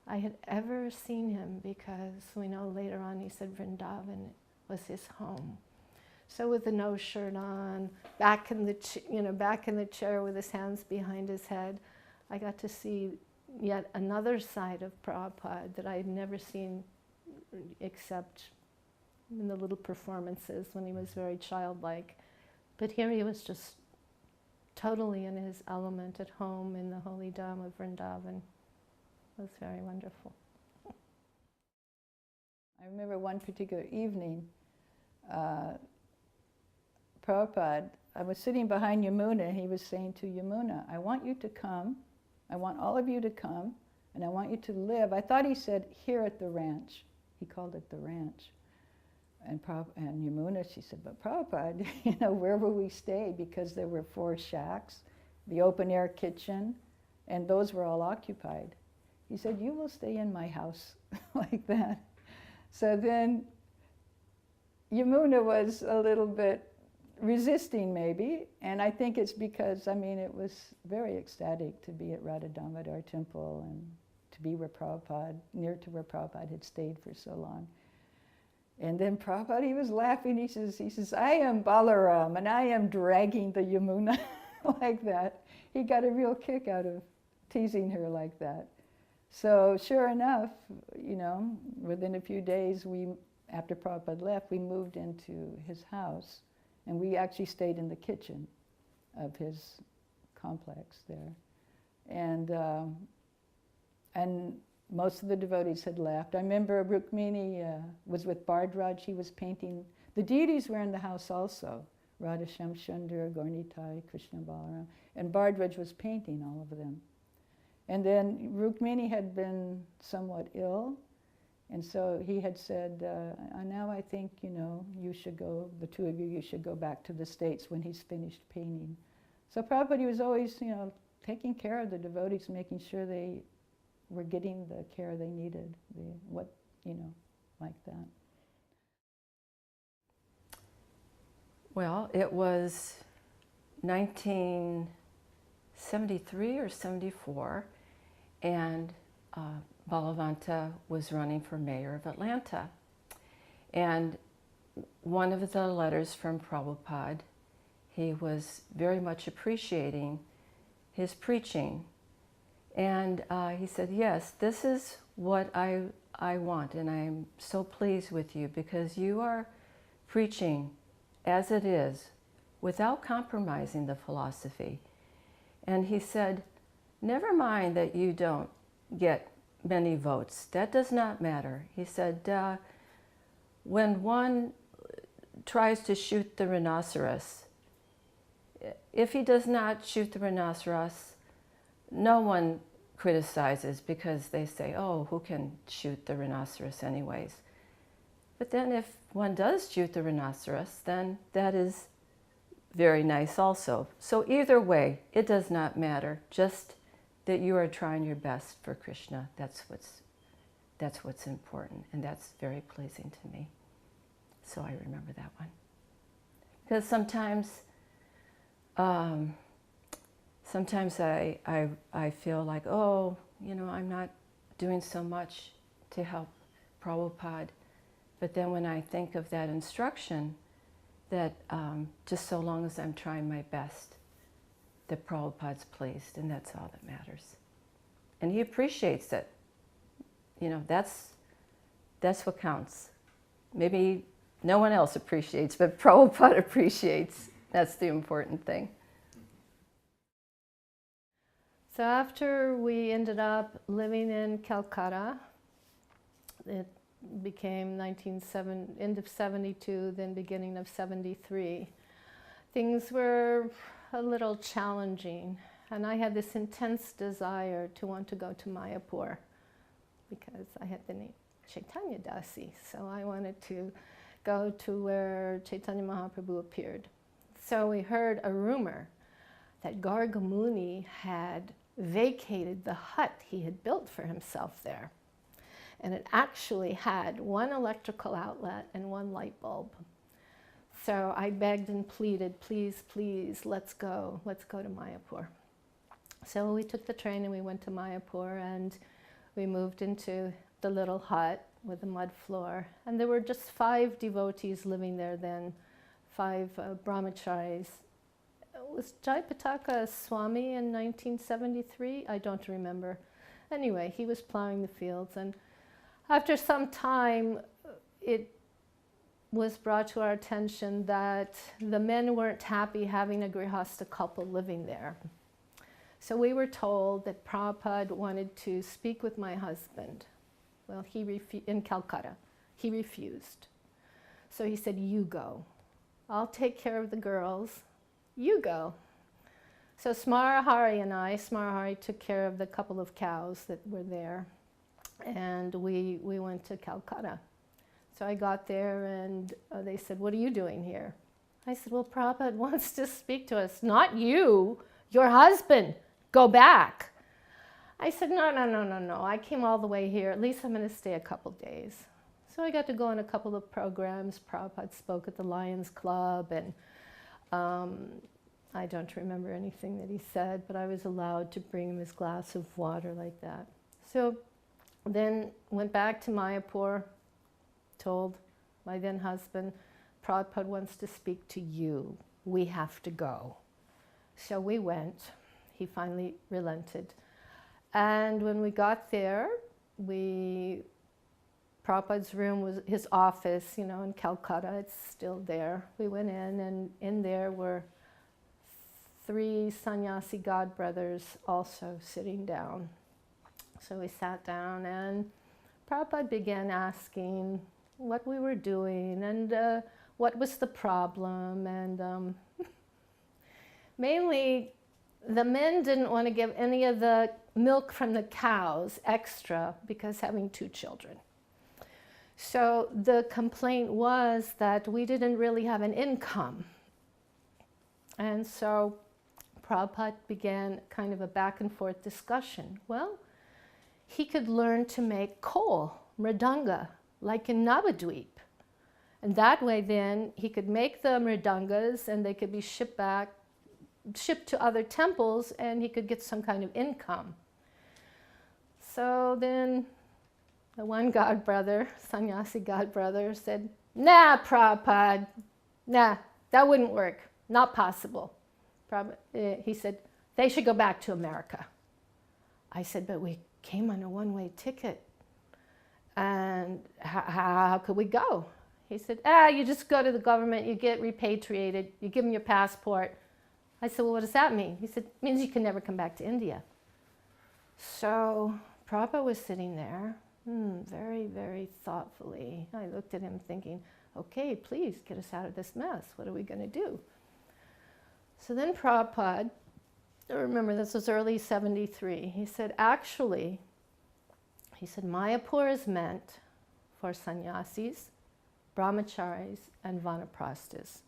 I had ever seen him, because we know later on he said Vrindavan was his home. So with the no shirt on, back in the chair with his hands behind his head, I got to see yet another side of Prabhupada that I had never seen except in the little performances when he was very childlike. But here he was just totally in his element at home in the holy Dham of Vrindavan. It was very wonderful. I remember one particular evening, Prabhupada, I was sitting behind Yamuna, and he was saying to Yamuna, I want you to come, I want all of you to come, and I want you to live. I thought he said here at the ranch. He called it the ranch. And Yamuna, she said, but Prabhupada, where will we stay? Because there were 4 shacks, the open air kitchen, and those were all occupied. He said, you will stay in my house, like that. So then Yamuna was a little bit resisting maybe, and I think it's because, it was very ecstatic to be at Radha Damodar temple and to be where Prabhupada, near to where Prabhupada had stayed for so long. And then Prabhupada, he was laughing, he says, I am Balaram, and I am dragging the Yamuna like that. He got a real kick out of teasing her like that. So sure enough, you know, within a few days, after Prabhupada left, we moved into his house, and we actually stayed in the kitchen of his complex there. And most of the devotees had left. I remember Rukmini was with Bardraj. He was painting. The deities were in the house also. Radha Shamsundar, Gaurnitai, Krishna Balaram. And Bardraj was painting all of them. And then Rukmini had been somewhat ill. And so he had said, now I think, you know, you should go, the two of you should go back to the States when he's finished painting. So Prabhupada was always, you know, taking care of the devotees, making sure they were getting the care they needed, like that. Well, it was 1973 or 74, and Ballavanta was running for mayor of Atlanta. And one of the letters from Prabhupada, he was very much appreciating his preaching. And he said, yes, this is what I want, and I'm so pleased with you because you are preaching as it is without compromising the philosophy. And he said, never mind that you don't get many votes. That does not matter. He said, when one tries to shoot the rhinoceros, if he does not shoot the rhinoceros, no one criticizes because they say, oh, who can shoot the rhinoceros anyways? But then if one does shoot the rhinoceros, then that is very nice also. So either way, it does not matter, just that you are trying your best for Krishna. That's what's important, and that's very pleasing to me. So I remember that one. Because sometimes I feel like, oh, you know, I'm not doing so much to help Prabhupada. But then when I think of that instruction, that just so long as I'm trying my best, that Prabhupada's pleased, and that's all that matters. And he appreciates it. You know, that's what counts. Maybe no one else appreciates, but Prabhupada appreciates. That's the important thing. So after we ended up living in Calcutta, it became end of 72, then beginning of 73. Things were a little challenging, and I had this intense desire to want to go to Mayapur because I had the name Chaitanya Dasi, so I wanted to go to where Chaitanya Mahaprabhu appeared. So we heard a rumor that Garga Muni had vacated the hut he had built for himself there. And it actually had one electrical outlet and one light bulb. So I begged and pleaded, please, please, let's go to Mayapur. So we took the train and we went to Mayapur, and we moved into the little hut with the mud floor. And there were just 5 devotees living there then, 5 brahmacharis. Was Jayapataka Swami in 1973? I don't remember. Anyway, he was plowing the fields, and after some time, it was brought to our attention that the men weren't happy having a grihasta couple living there. So we were told that Prabhupada wanted to speak with my husband. Well, in Calcutta. He refused. So he said, you go. I'll take care of the girls. You go. So Smarahari and Smarahari took care of the couple of cows that were there. And we went to Calcutta. So I got there, and they said, what are you doing here? I said, well, Prabhupada wants to speak to us. Not you, your husband. Go back. I said, no. I came all the way here. At least I'm going to stay a couple days. So I got to go on a couple of programs. Prabhupada spoke at the Lions Club, and I don't remember anything that he said, but I was allowed to bring him his glass of water like that. So then went back to Mayapur, told my then husband, Prabhupada wants to speak to you. We have to go. So we went. He finally relented. And when we got there, Prabhupada's room was his office, you know, in Calcutta. It's still there. We went in, and in there were 3 sannyasi godbrothers also sitting down. So we sat down, and Prabhupada began asking what we were doing and what was the problem. And mainly, the men didn't want to give any of the milk from the cows extra because having 2 children. So the complaint was that we didn't really have an income. And so Prabhupada began kind of a back and forth discussion. Well, he could learn to make coal, mridanga, like in Navadvip. And that way then he could make the mridangas and they could be shipped to other temples, and he could get some kind of income. So then the one godbrother, sannyasi godbrother, said, "Nah, Prabhupada, nah, that wouldn't work, not possible." He said, "They should go back to America." I said, "But we came on a one-way ticket, and how could we go?" He said, "You just go to the government, you get repatriated, you give them your passport." I said, "Well, what does that mean?" He said, "It means you can never come back to India." So Prabhupada was sitting there, very, very thoughtfully. I looked at him thinking, okay, please get us out of this mess. What are we going to do? So then Prabhupada, I remember this was early 73, he said, actually, he said, Mayapur is meant for sannyasis, brahmacharis, and vanaprasthas.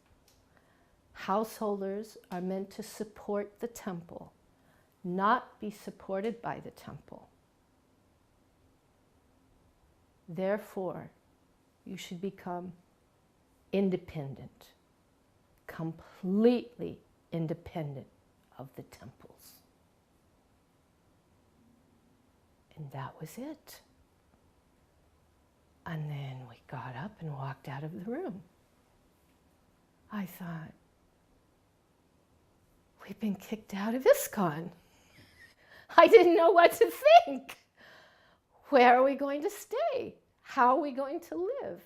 Householders are meant to support the temple, not be supported by the temple. Therefore, you should become independent, completely independent of the temples. And that was it. And then we got up and walked out of the room. I thought, we've been kicked out of ISKCON. I didn't know what to think. Where are we going to stay? How are we going to live?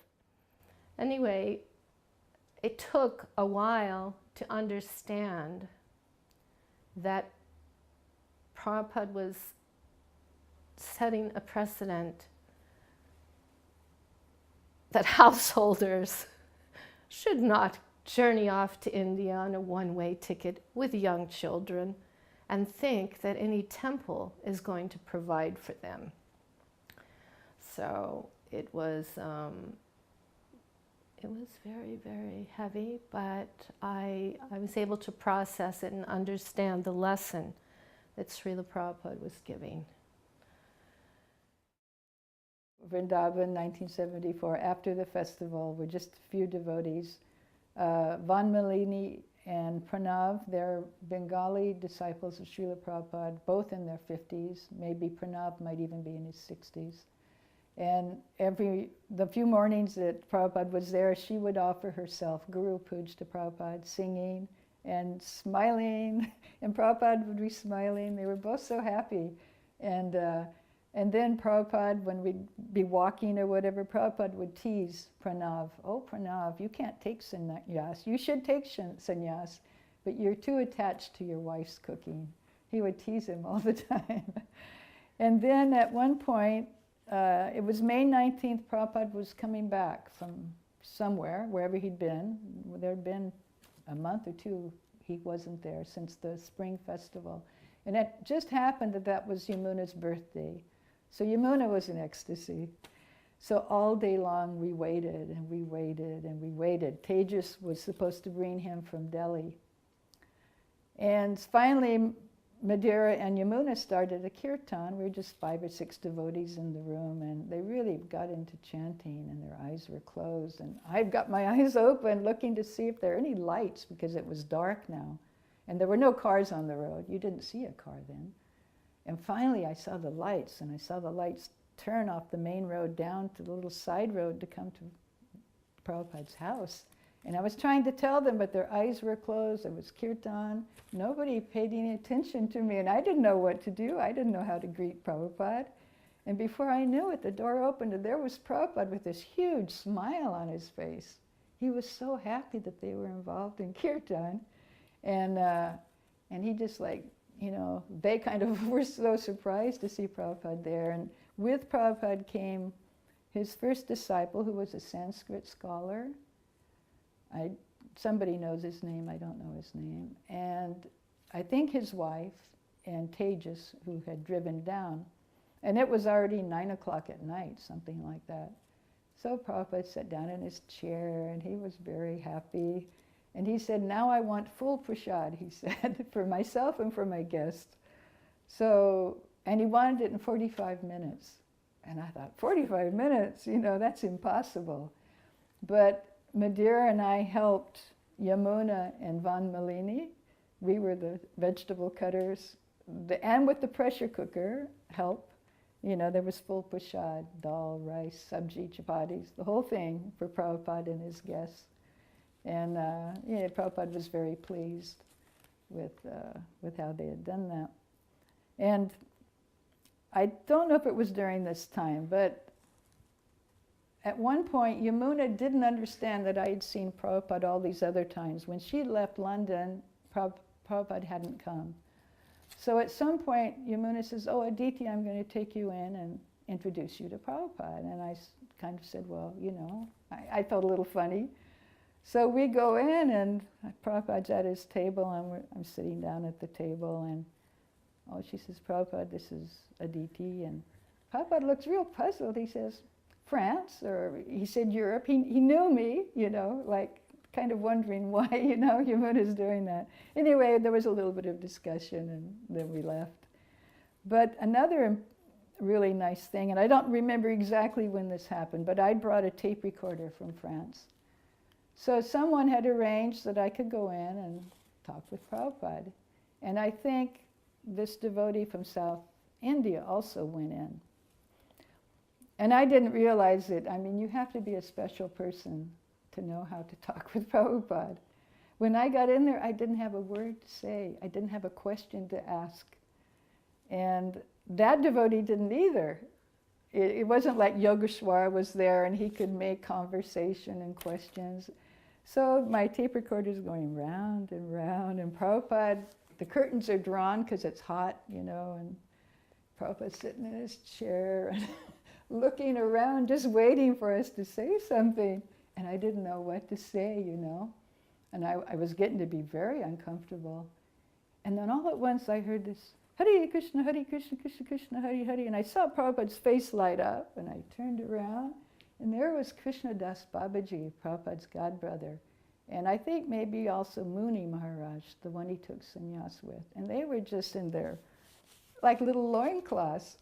Anyway, it took a while to understand that Prabhupada was setting a precedent that householders should not journey off to India on a one-way ticket with young children and think that any temple is going to provide for them. So it was very, very heavy, but I was able to process it and understand the lesson that Srila Prabhupada was giving. Vrindavan, 1974, after the festival, were just a few devotees. Vanmalini and Pranav, they're Bengali disciples of Srila Prabhupada, both in their 50s. Maybe Pranav might even be in his 60s. And the few mornings that Prabhupada was there, she would offer herself Guru Puj to Prabhupada, singing and smiling, and Prabhupada would be smiling. They were both so happy. And then Prabhupada, when we'd be walking or whatever, Prabhupada would tease Pranav, "Oh, Pranav, you can't take sannyas. You should take sannyas, but you're too attached to your wife's cooking." He would tease him all the time. And then at one point, it was May 19th, Prabhupada was coming back from somewhere, wherever he'd been. There had been a month or two he wasn't there since the spring festival. And it just happened that that was Yamuna's birthday. So Yamuna was in ecstasy. So all day long we waited and we waited and we waited. Tejas was supposed to bring him from Delhi. And finally, Madeira and Yamuna started a kirtan. We were just 5 or 6 devotees in the room, and they really got into chanting, and their eyes were closed. And I've got my eyes open looking to see if there are any lights, because it was dark now. And there were no cars on the road. You didn't see a car then. And finally I saw the lights, and I saw the lights turn off the main road down to the little side road to come to Prabhupada's house. And I was trying to tell them, but their eyes were closed. It was kirtan. Nobody paid any attention to me, and I didn't know what to do. I didn't know how to greet Prabhupada. And before I knew it, the door opened, and there was Prabhupada with this huge smile on his face. He was so happy that they were involved in kirtan. And he just like, you know, they kind of were so surprised to see Prabhupada there. And with Prabhupada came his first disciple, who was a Sanskrit scholar. Somebody knows his name, I don't know his name. And I think his wife and Tejas, who had driven down. And it was already 9 o'clock at night, something like that. So Prabhupada sat down in his chair, and he was very happy. And he said, now I want full prasad, he said, for myself and for my guests. So, and he wanted it in 45 minutes. And I thought, 45 minutes? You know, that's impossible. But Madeira and I helped Yamuna and Van Malini. We were the vegetable cutters. And with the pressure cooker, help. You know, there was full prasad, dal, rice, sabji, chapatis, the whole thing for Prabhupada and his guests. And yeah, Prabhupada was very pleased with how they had done that. And I don't know if it was during this time, but at one point, Yamuna didn't understand that I had seen Prabhupada all these other times. When she left London, Prabhupada hadn't come. So at some point, Yamuna says, oh, Aditi, I'm going to take you in and introduce you to Prabhupada. And I kind of said, well, you know, I felt a little funny. So we go in, and Prabhupada's at his table, and I'm sitting down at the table, and oh, she says, Prabhupada, this is Aditi. And Prabhupada looks real puzzled. He says, France, or he said Europe. He knew me, you know, like kind of wondering why, you know, Yamuna's doing that. Anyway, there was a little bit of discussion, and then we left. But another really nice thing, and I don't remember exactly when this happened, but I brought a tape recorder from France. So someone had arranged that I could go in and talk with Prabhupada. And I think this devotee from South India also went in. And I didn't realize it. I mean, you have to be a special person to know how to talk with Prabhupada. When I got in there, I didn't have a word to say. I didn't have a question to ask. And that devotee didn't either. It wasn't like Yogeshwar was there and he could make conversation and questions. So my tape recorder's going round and round, and Prabhupada, the curtains are drawn because it's hot, you know, and Prabhupada's sitting in his chair and looking around, just waiting for us to say something. And I didn't know what to say, you know. And I was getting to be very uncomfortable. And then all at once I heard this, Hare Krishna, Krishna Krishna, Hare Hare. And I saw Prabhupada's face light up, and I turned around, and there was Krishna Das Babaji, Prabhupada's godbrother. And I think maybe also Muni Maharaj, the one he took sannyas with. And they were just in their, like little loincloths.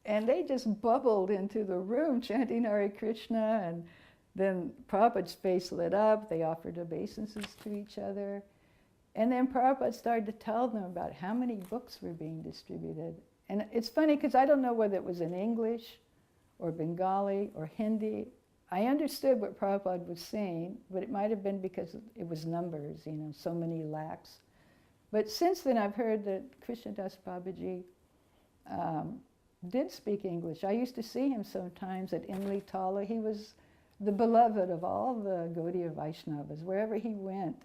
And they just bubbled into the room chanting Hare Krishna. And then Prabhupada's face lit up. They offered obeisances to each other. And then Prabhupada started to tell them about how many books were being distributed. And it's funny because I don't know whether it was in English or Bengali or Hindi. I understood what Prabhupada was saying, but it might have been because it was numbers, you know, so many lakhs. But since then I've heard that Krishna Das Babaji did speak English. I used to see him sometimes at Imli Tala. He was the beloved of all the Gaudiya Vaishnavas, wherever he went.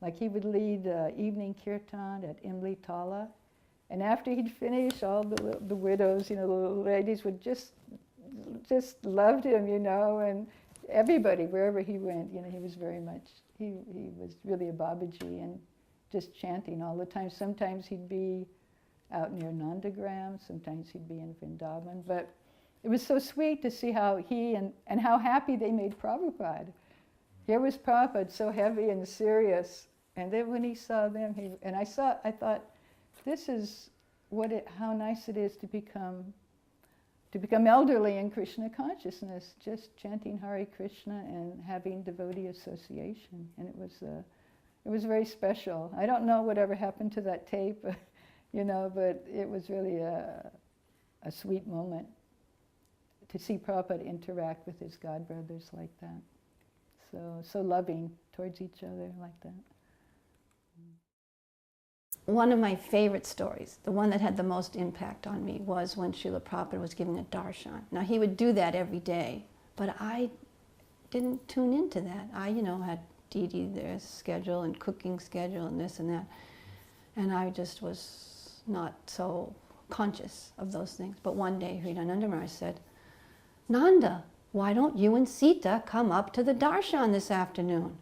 Like he would lead evening kirtan at Imli Tala. And after he'd finish, all the widows, you know, the little ladies would just loved him, you know, and everybody, wherever he went, you know, he was very much, he was really a Babaji and just chanting all the time. Sometimes he'd be out near Nandagram, sometimes he'd be in Vrindavan. But it was so sweet to see how he and how happy they made Prabhupada. Here was Prabhupada so heavy and serious, and then when he saw them, I thought, this is how nice it is to become elderly in Krishna consciousness, just chanting Hare Krishna and having devotee association. And it was very special. I don't know whatever happened to that tape, you know, but it was really a sweet moment to see Prabhupada interact with his godbrothers like that. So loving towards each other like that. One of my favorite stories, the one that had the most impact on me, was when Srila Prabhupada was giving a darshan. Now, he would do that every day, but I didn't tune into that. I, had Didi, their schedule and cooking schedule and this and that, and I just was not so conscious of those things. But one day, Hridayananda Maharaj said, Nanda, why don't you and Sita come up to the darshan this afternoon?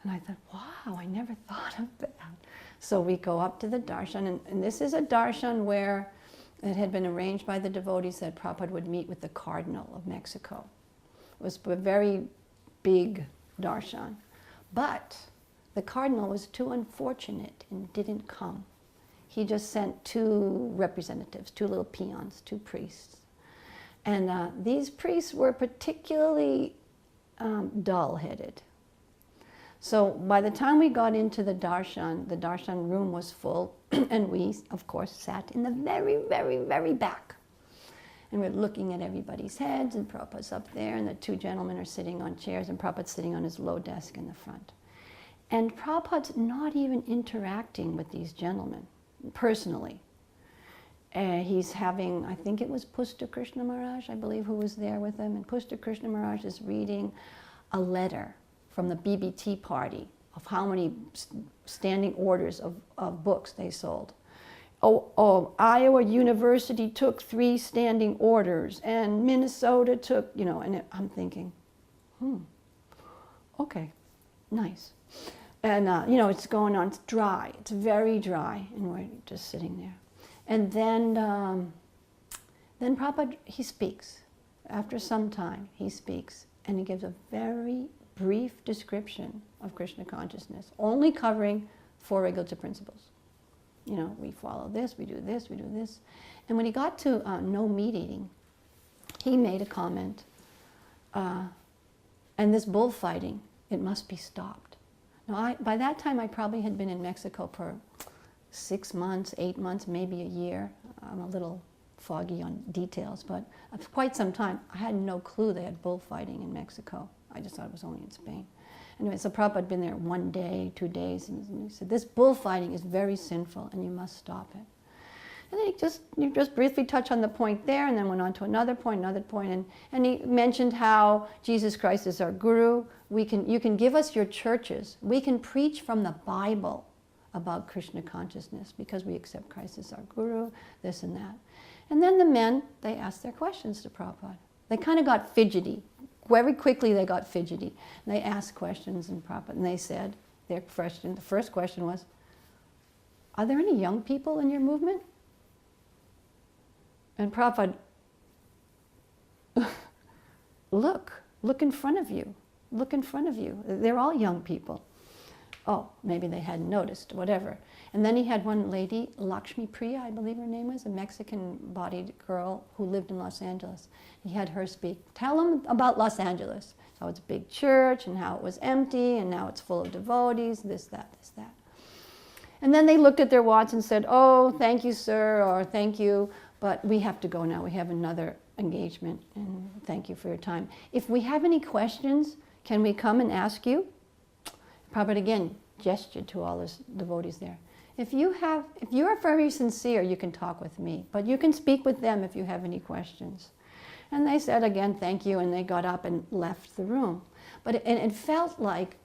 And I thought, wow, I never thought of that. So we go up to the darshan, and this is a darshan where it had been arranged by the devotees that Prabhupada would meet with the Cardinal of Mexico. It was a very big darshan. But the Cardinal was too unfortunate and didn't come. He just sent 2 representatives, 2 little peons, 2 priests. And these priests were particularly dull-headed. So by the time we got into the darshan room was full, and we, of course, sat in the very, very, very back. And we're looking at everybody's heads, and Prabhupada's up there, and the 2 gentlemen are sitting on chairs, and Prabhupada's sitting on his low desk in the front. And Prabhupada's not even interacting with these gentlemen, personally. He's having, I think it was Pushta Krishna Maharaj, I believe, who was there with him, and Pushta Krishna Maharaj is reading a letter from the BBT party of how many standing orders of books they sold. Iowa University took 3 standing orders, and Minnesota took, and I'm thinking, okay, nice. And, it's going on, it's dry, it's very dry, and we're just sitting there. And then Prabhupada, he speaks. After some time, he speaks, and he gives a very brief description of Krishna consciousness, only covering 4 regulative principles. We follow this, we do this, we do this. And when he got to no meat eating, he made a comment, and this bullfighting, it must be stopped. Now, by that time, I probably had been in Mexico for 6 months, 8 months, maybe a year. I'm a little foggy on details, but for quite some time, I had no clue they had bullfighting in Mexico. I just thought it was only in Spain. Anyway, so Prabhupada had been there 1 day, 2 days, and he said, this bullfighting is very sinful, and you must stop it. And then you just briefly touched on the point there, and then went on to another point, and he mentioned how Jesus Christ is our guru. You can give us your churches. We can preach from the Bible about Krishna consciousness because we accept Christ as our guru, this and that. And then the men, they asked their questions to Prabhupada. They kind of got fidgety. Very quickly they got fidgety. And they asked questions, and Prabhupada, and they said, the first question was, are there any young people in your movement? And Prabhupada, look in front of you. Look in front of you. They're all young people. Oh, maybe they hadn't noticed, whatever. And then he had one lady, Lakshmi Priya, I believe her name was, a Mexican-bodied girl who lived in Los Angeles. He had her speak. Tell them about Los Angeles. How it's a big church, and how it was empty, and now it's full of devotees, this, that. And then they looked at their watch and said, oh, thank you, sir, or thank you, but we have to go now. We have another engagement, and thank you for your time. If we have any questions, can we come and ask you? Prabhupada again gestured to all his devotees there. If you are very sincere, you can talk with me, but you can speak with them if you have any questions. And they said again, thank you, and they got up and left the room. But it felt like,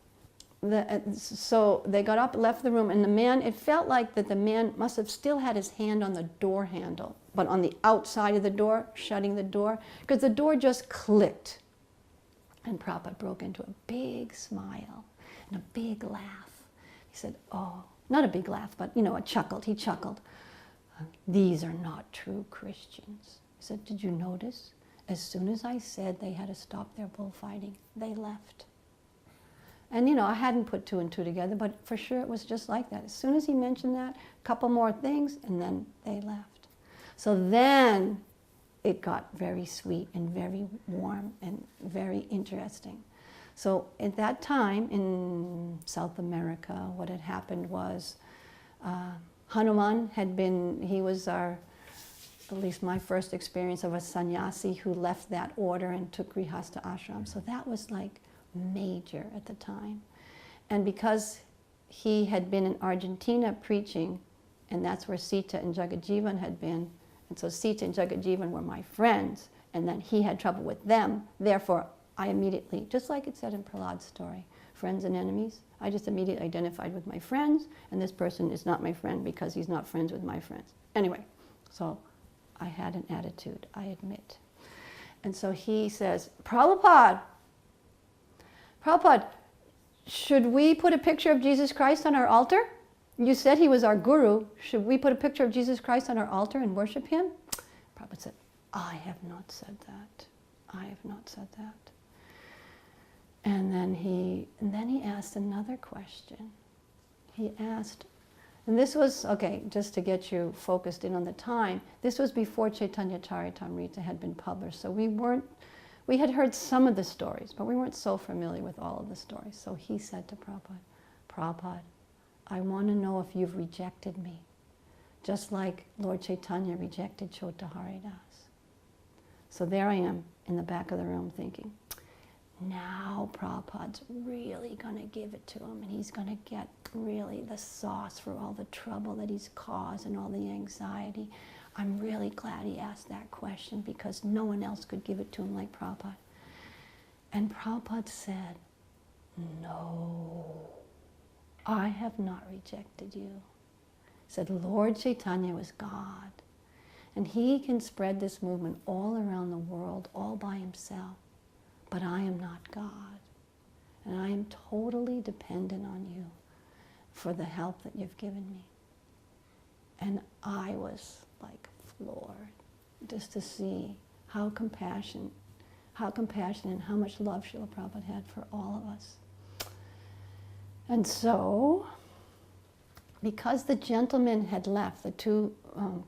so they got up, left the room, and it felt like that the man must have still had his hand on the door handle, but on the outside of the door, shutting the door, because the door just clicked. And Prabhupada broke into a big smile and a big laugh. He said, oh, not a big laugh, but, he chuckled. These are not true Christians. He said, did you notice? As soon as I said they had to stop their bullfighting, they left. And, I hadn't put 2 and 2 together, but for sure it was just like that. As soon as he mentioned that, a couple more things, and then they left. So then it got very sweet and very warm and very interesting. So at that time in South America, what had happened was Hanuman he was at least my first experience of a sannyasi who left that order and took Grihastha ashram. So that was like major at the time. And because he had been in Argentina preaching, and that's where Sita and Jagajivan had been, and so Sita and Jagajivan were my friends, and then he had trouble with them, therefore I immediately, just like it said in Prahlad's story, friends and enemies, I just immediately identified with my friends, and this person is not my friend because he's not friends with my friends. Anyway, so I had an attitude, I admit. And so he says, Prabhupada, should we put a picture of Jesus Christ on our altar? You said he was our guru. Should we put a picture of Jesus Christ on our altar and worship him? Prabhupada said, I have not said that. I have not said that. And then he asked another question. He asked, and this was, okay, just to get you focused in on the time, this was before Chaitanya Charitamrita had been published, so we had heard some of the stories, but we weren't so familiar with all of the stories. So he said to Prabhupada, Prabhupada, I want to know if you've rejected me, just like Lord Chaitanya rejected Chota Haridas. So there I am in the back of the room thinking, now Prabhupada's really going to give it to him, and he's going to get really the sauce for all the trouble that he's caused and all the anxiety. I'm really glad he asked that question because no one else could give it to him like Prabhupada. And Prabhupada said, no, I have not rejected you. He said, Lord Chaitanya was God, and he can spread this movement all around the world all by himself. But I am not God, and I am totally dependent on you for the help that you've given me. And I was like floored just to see how compassionate and how much love Srila Prabhupada had for all of us. And so, because the gentlemen had left, the two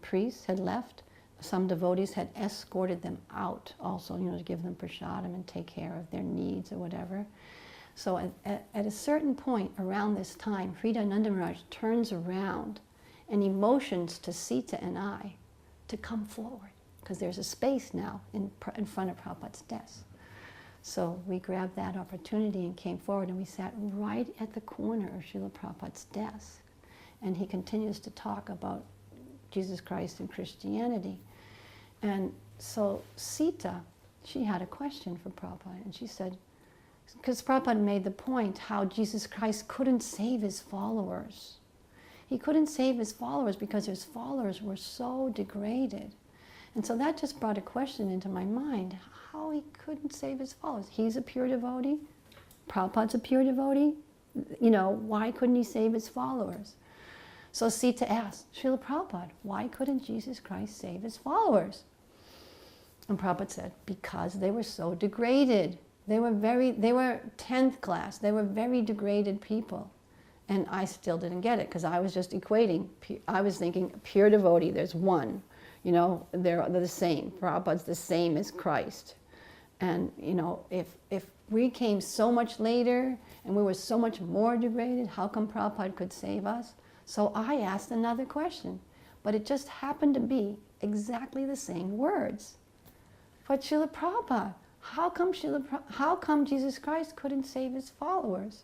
priests had left, some devotees had escorted them out also, to give them prasadam and take care of their needs or whatever. So at a certain point around this time, Hridayananda Maharaj turns around and he motions to Sita and I to come forward, because there's a space now in front of Prabhupada's desk. So we grabbed that opportunity and came forward, and we sat right at the corner of Srila Prabhupada's desk. And he continues to talk about Jesus Christ and Christianity. And so Sita, she had a question for Prabhupada, and she said, because Prabhupada made the point how Jesus Christ couldn't save his followers. He couldn't save his followers because his followers were so degraded. And so that just brought a question into my mind, how he couldn't save his followers. He's a pure devotee, Prabhupada's a pure devotee, why couldn't he save his followers? So Sita asked, Srila Prabhupada, why couldn't Jesus Christ save his followers? And Prabhupada said, because they were so degraded. They were 10th class. They were very degraded people. And I still didn't get it, because I was just equating. I was thinking, pure devotee, there's one. They're the same. Prabhupada's the same as Christ. And, if we came so much later and we were so much more degraded, how come Prabhupada could save us? So I asked another question, but it just happened to be exactly the same words. But Srila Prabhupada, how come Jesus Christ couldn't save his followers?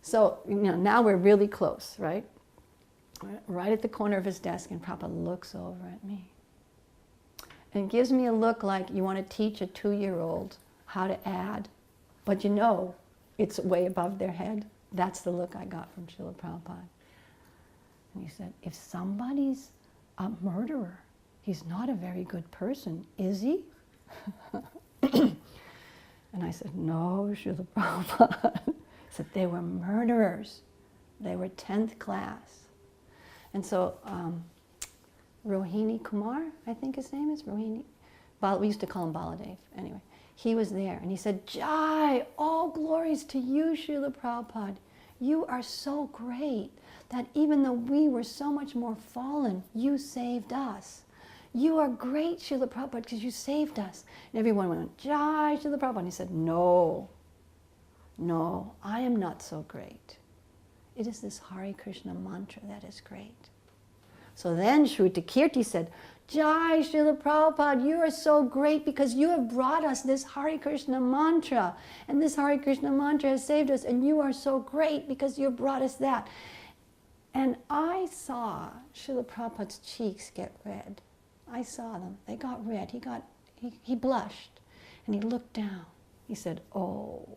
So, now we're really close, right? Right at the corner of his desk, and Prabhupada looks over at me. And gives me a look like you want to teach a 2-year-old how to add, but it's way above their head. That's the look I got from Srila Prabhupada. And he said, if somebody's a murderer, he's not a very good person, is he? And I said, no, Srila Prabhupada. He said, they were murderers. They were 10th class. And so Rohini Kumar, I think his name is, Rohini. We used to call him Baladev. Anyway, he was there, and he said, Jai, all glories to you, Srila Prabhupada. You are so great that even though we were so much more fallen, you saved us. You are great, Srila Prabhupada, because you saved us. And everyone went, Jai, Srila Prabhupada. And he said, no, I am not so great. It is this Hare Krishna mantra that is great. So then Shrutakirti said, Jai Srila Prabhupada, you are so great because you have brought us this Hare Krishna mantra. And this Hare Krishna mantra has saved us. And you are so great because you have brought us that. And I saw Srila Prabhupada's cheeks get red. I saw them. They got red. He blushed. And he looked down. He said, oh,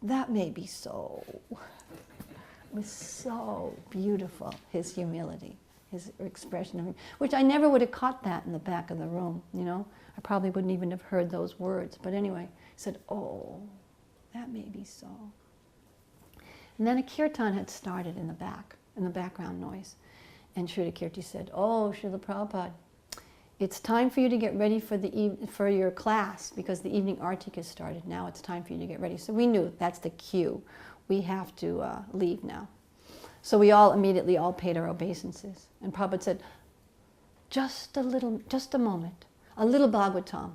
that may be so. It was so beautiful, his humility. His expression of him, which I never would have caught that in the back of the room, you know. I probably wouldn't even have heard those words. But anyway, he said, oh, that may be so. And then a kirtan had started in the background noise. And Shrutakirti said, oh, Srila Prabhupada, it's time for you to get ready for your class because the evening artik has started. Now it's time for you to get ready. So we knew that's the cue. We have to leave now. So we all immediately paid our obeisances. And Prabhupada said, just a moment, a little Bhagavatam.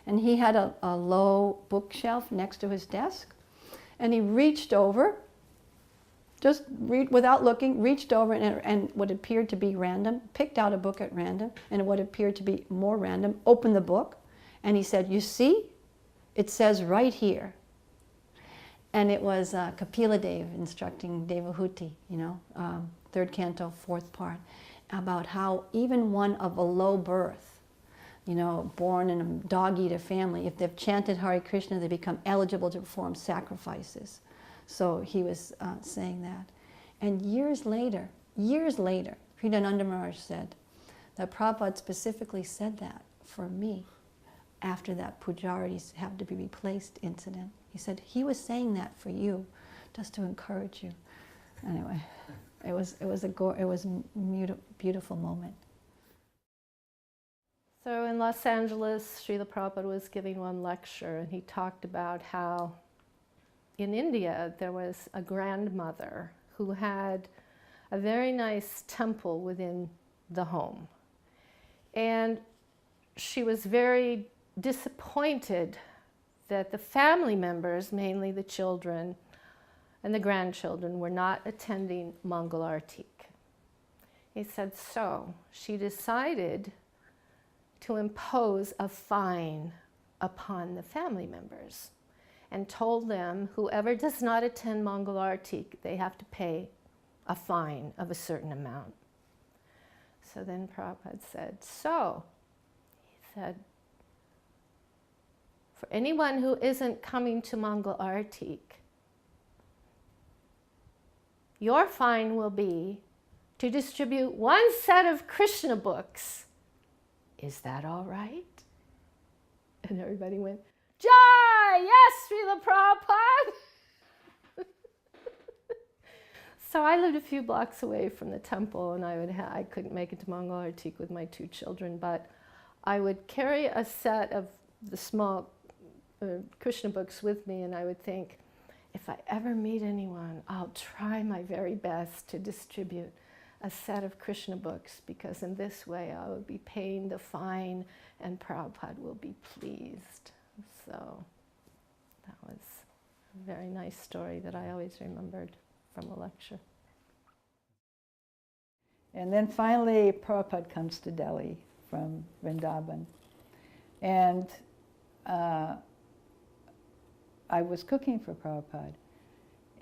And he had a low bookshelf next to his desk. And he reached over, without looking, reached over and what appeared to be random, picked out a book at random, and what appeared to be more random, opened the book, and he said, you see, it says right here. And it was Kapila Dev instructing Devahuti, you know, third canto, fourth part, about how even one of a low birth, you know, born in a dog-eater family, if they've chanted Hare Krishna, they become eligible to perform sacrifices. So he was saying that. And years later, Kridananda Maharaj said that Prabhupada specifically said that for me after that Pujari's have to be replaced incident. He said, he was saying that for you, just to encourage you. Anyway, it was a beautiful moment. So in Los Angeles, Srila Prabhupada was giving one lecture, and he talked about how in India there was a grandmother who had a very nice temple within the home. And she was very disappointed that the family members, mainly the children and the grandchildren, were not attending Mangal Artik. He said, so she decided to impose a fine upon the family members and told them whoever does not attend Mangal Artik, they have to pay a fine of a certain amount. So then Prabhupada said, he said, for anyone who isn't coming to Mangal Artik, your fine will be to distribute one set of Krishna books. Is that all right? And everybody went, Jai! Yes, Srila Prabhupada! So I lived a few blocks away from the temple, and I couldn't make it to Mangal Artik with my two children, but I would carry a set of the small Krishna books with me, and I would think, if I ever meet anyone, I'll try my very best to distribute a set of Krishna books, because in this way I will be paying the fine and Prabhupada will be pleased. So that was a very nice story that I always remembered from a lecture. And then finally Prabhupada comes to Delhi from Vrindavan. And I was cooking for Prabhupada.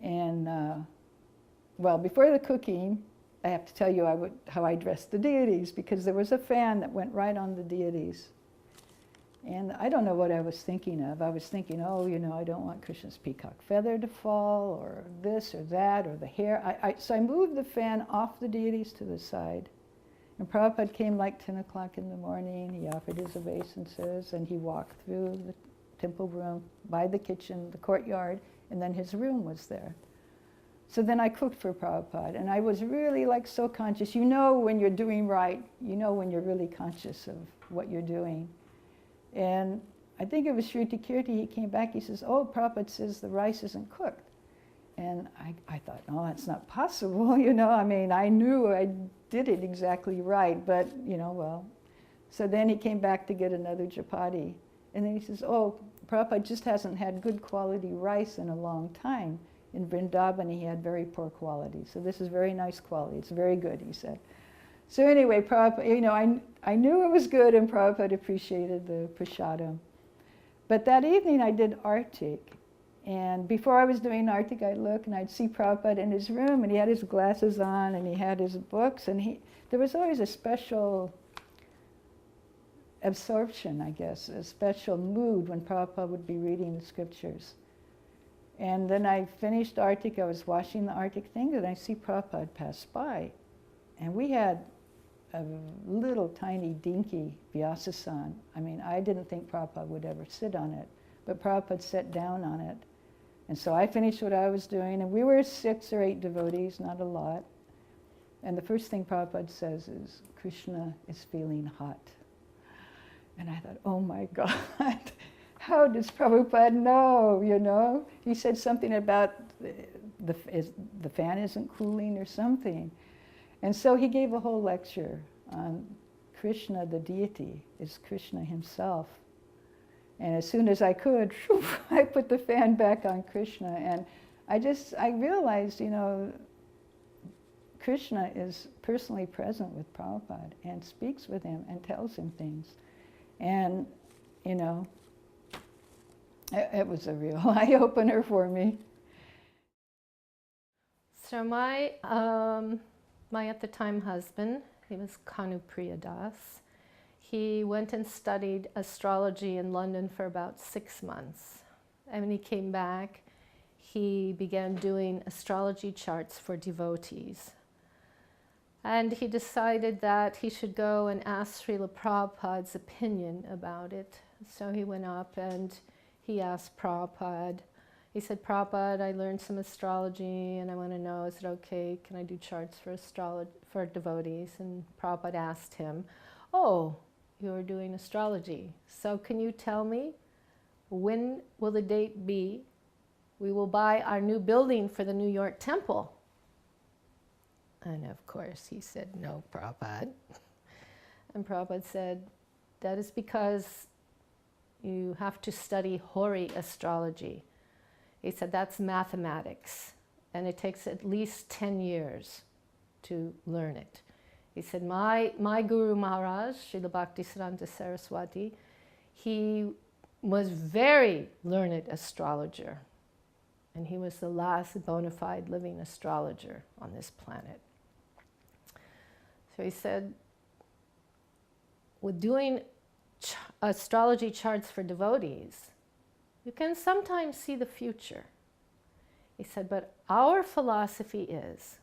And well, before the cooking, I have to tell you how I dressed the deities, because there was a fan that went right on the deities. And I don't know what I was thinking of. I was thinking, oh, you know, I don't want Krishna's peacock feather to fall, or this or that, or the hair. So I moved the fan off the deities to the side. And Prabhupada came like 10 o'clock in the morning. He offered his obeisances, and he walked through the temple room, by the kitchen, the courtyard, and then his room was there. So then I cooked for Prabhupada, and I was really like so conscious. You know when you're doing right, you know when you're really conscious of what you're doing. And I think it was Shrutakirti, he came back, he says, oh, Prabhupada says the rice isn't cooked. And I thought, no, that's not possible, you know. I mean, I knew I did it exactly right, but, you know, well. So then he came back to get another chapati. And then he says, oh, Prabhupada just hasn't had good quality rice in a long time. in Vrindavan he had very poor quality. So this is very nice quality. It's very good, he said. So anyway, Prabhupada, you know, I knew it was good, and Prabhupada appreciated the prasadam. But that evening I did Artik. And before I was doing Artik, I'd look and I'd see Prabhupada in his room, and he had his glasses on and he had his books, and there was always a special absorption, I guess, a special mood when Prabhupada would be reading the scriptures. And then I finished Artik, I was washing the Artik thing, and I see Prabhupada pass by. And we had a little tiny dinky Vyasasan. I mean, I didn't think Prabhupada would ever sit on it, but Prabhupada sat down on it. And so I finished what I was doing, and we were 6 or 8 devotees, not a lot. And the first thing Prabhupada says is, Krishna is feeling hot. And I thought, oh my God, how does Prabhupada know, you know? He said something about the fan isn't cooling or something. And so he gave a whole lecture on Krishna, the deity, is Krishna himself. And as soon as I could, I put the fan back on Krishna. And I realized, you know, Krishna is personally present with Prabhupada and speaks with him and tells him things. And, you know, it was a real eye-opener for me. So my at the time husband, he was Kanupriya Das. He went and studied astrology in London for about 6 months. And when he came back, he began doing astrology charts for devotees. And he decided that he should go and ask Srila Prabhupada's opinion about it. So he went up and he asked Prabhupada. He said, Prabhupada, I learned some astrology and I want to know, is it okay? Can I do charts for devotees? And Prabhupada asked him, oh, you're doing astrology. So can you tell me, when will the date be? We will buy our new building for the New York temple. And of course he said, no, Prabhupada. And Prabhupada said, that is because you have to study Hori astrology. He said, that's mathematics, and it takes at least 10 years to learn it. He said, my Guru Maharaj, Srila Bhaktisiddhanta Saraswati, he was very learned astrologer, and he was the last bona fide living astrologer on this planet. So he said, with doing astrology charts for devotees, you can sometimes see the future. He said, but our philosophy is,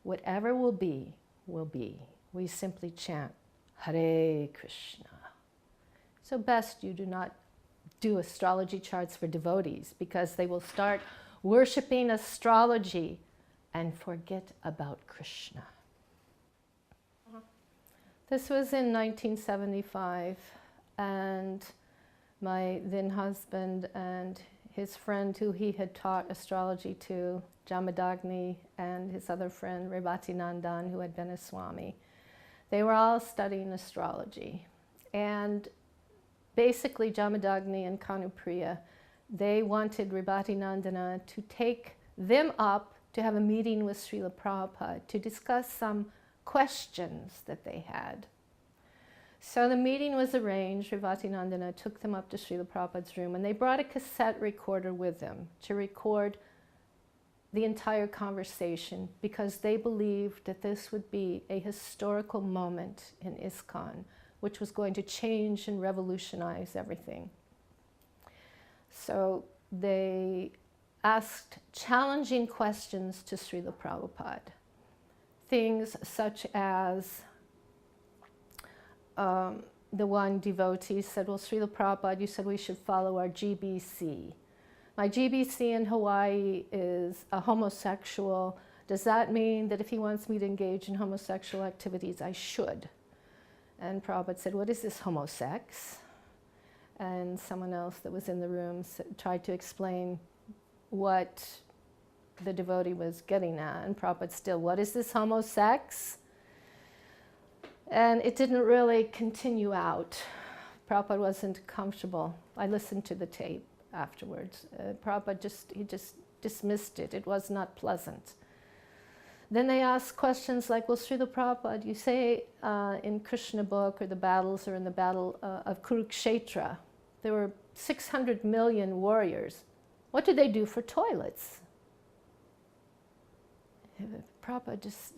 whatever will be, will be. We simply chant, Hare Krishna. So best you do not do astrology charts for devotees, because they will start worshiping astrology and forget about Krishna. This was in 1975, and my then husband and his friend who he had taught astrology to, Jamadagni, and his other friend, Rebati Nandan, who had been a Swami, they were all studying astrology. And basically Jamadagni and Kanupriya, they wanted Rebati Nandana to take them up to have a meeting with Srila Prabhupada to discuss some questions that they had. So the meeting was arranged. Rebati Nandana took them up to Srila Prabhupada's room, and they brought a cassette recorder with them to record the entire conversation, because they believed that this would be a historical moment in ISKCON, which was going to change and revolutionize everything. So they asked challenging questions to Srila Prabhupada. Things such as, the one devotee said, well, Srila Prabhupada, you said we should follow our GBC. My GBC in Hawaii is a homosexual. Does that mean that if he wants me to engage in homosexual activities, I should? And Prabhupada said, what is this homosex? And someone else that was in the room tried to explain what the devotee was getting at. And Prabhupada still, what is this homosex? And it didn't really continue out. Prabhupada wasn't comfortable. I listened to the tape afterwards. Prabhupada dismissed it. It was not pleasant. Then they asked questions like, well, Srila Prabhupada, you say in Krishna book or the battles or in the battle of Kurukshetra, there were 600 million warriors. What did they do for toilets? Prabhupada just,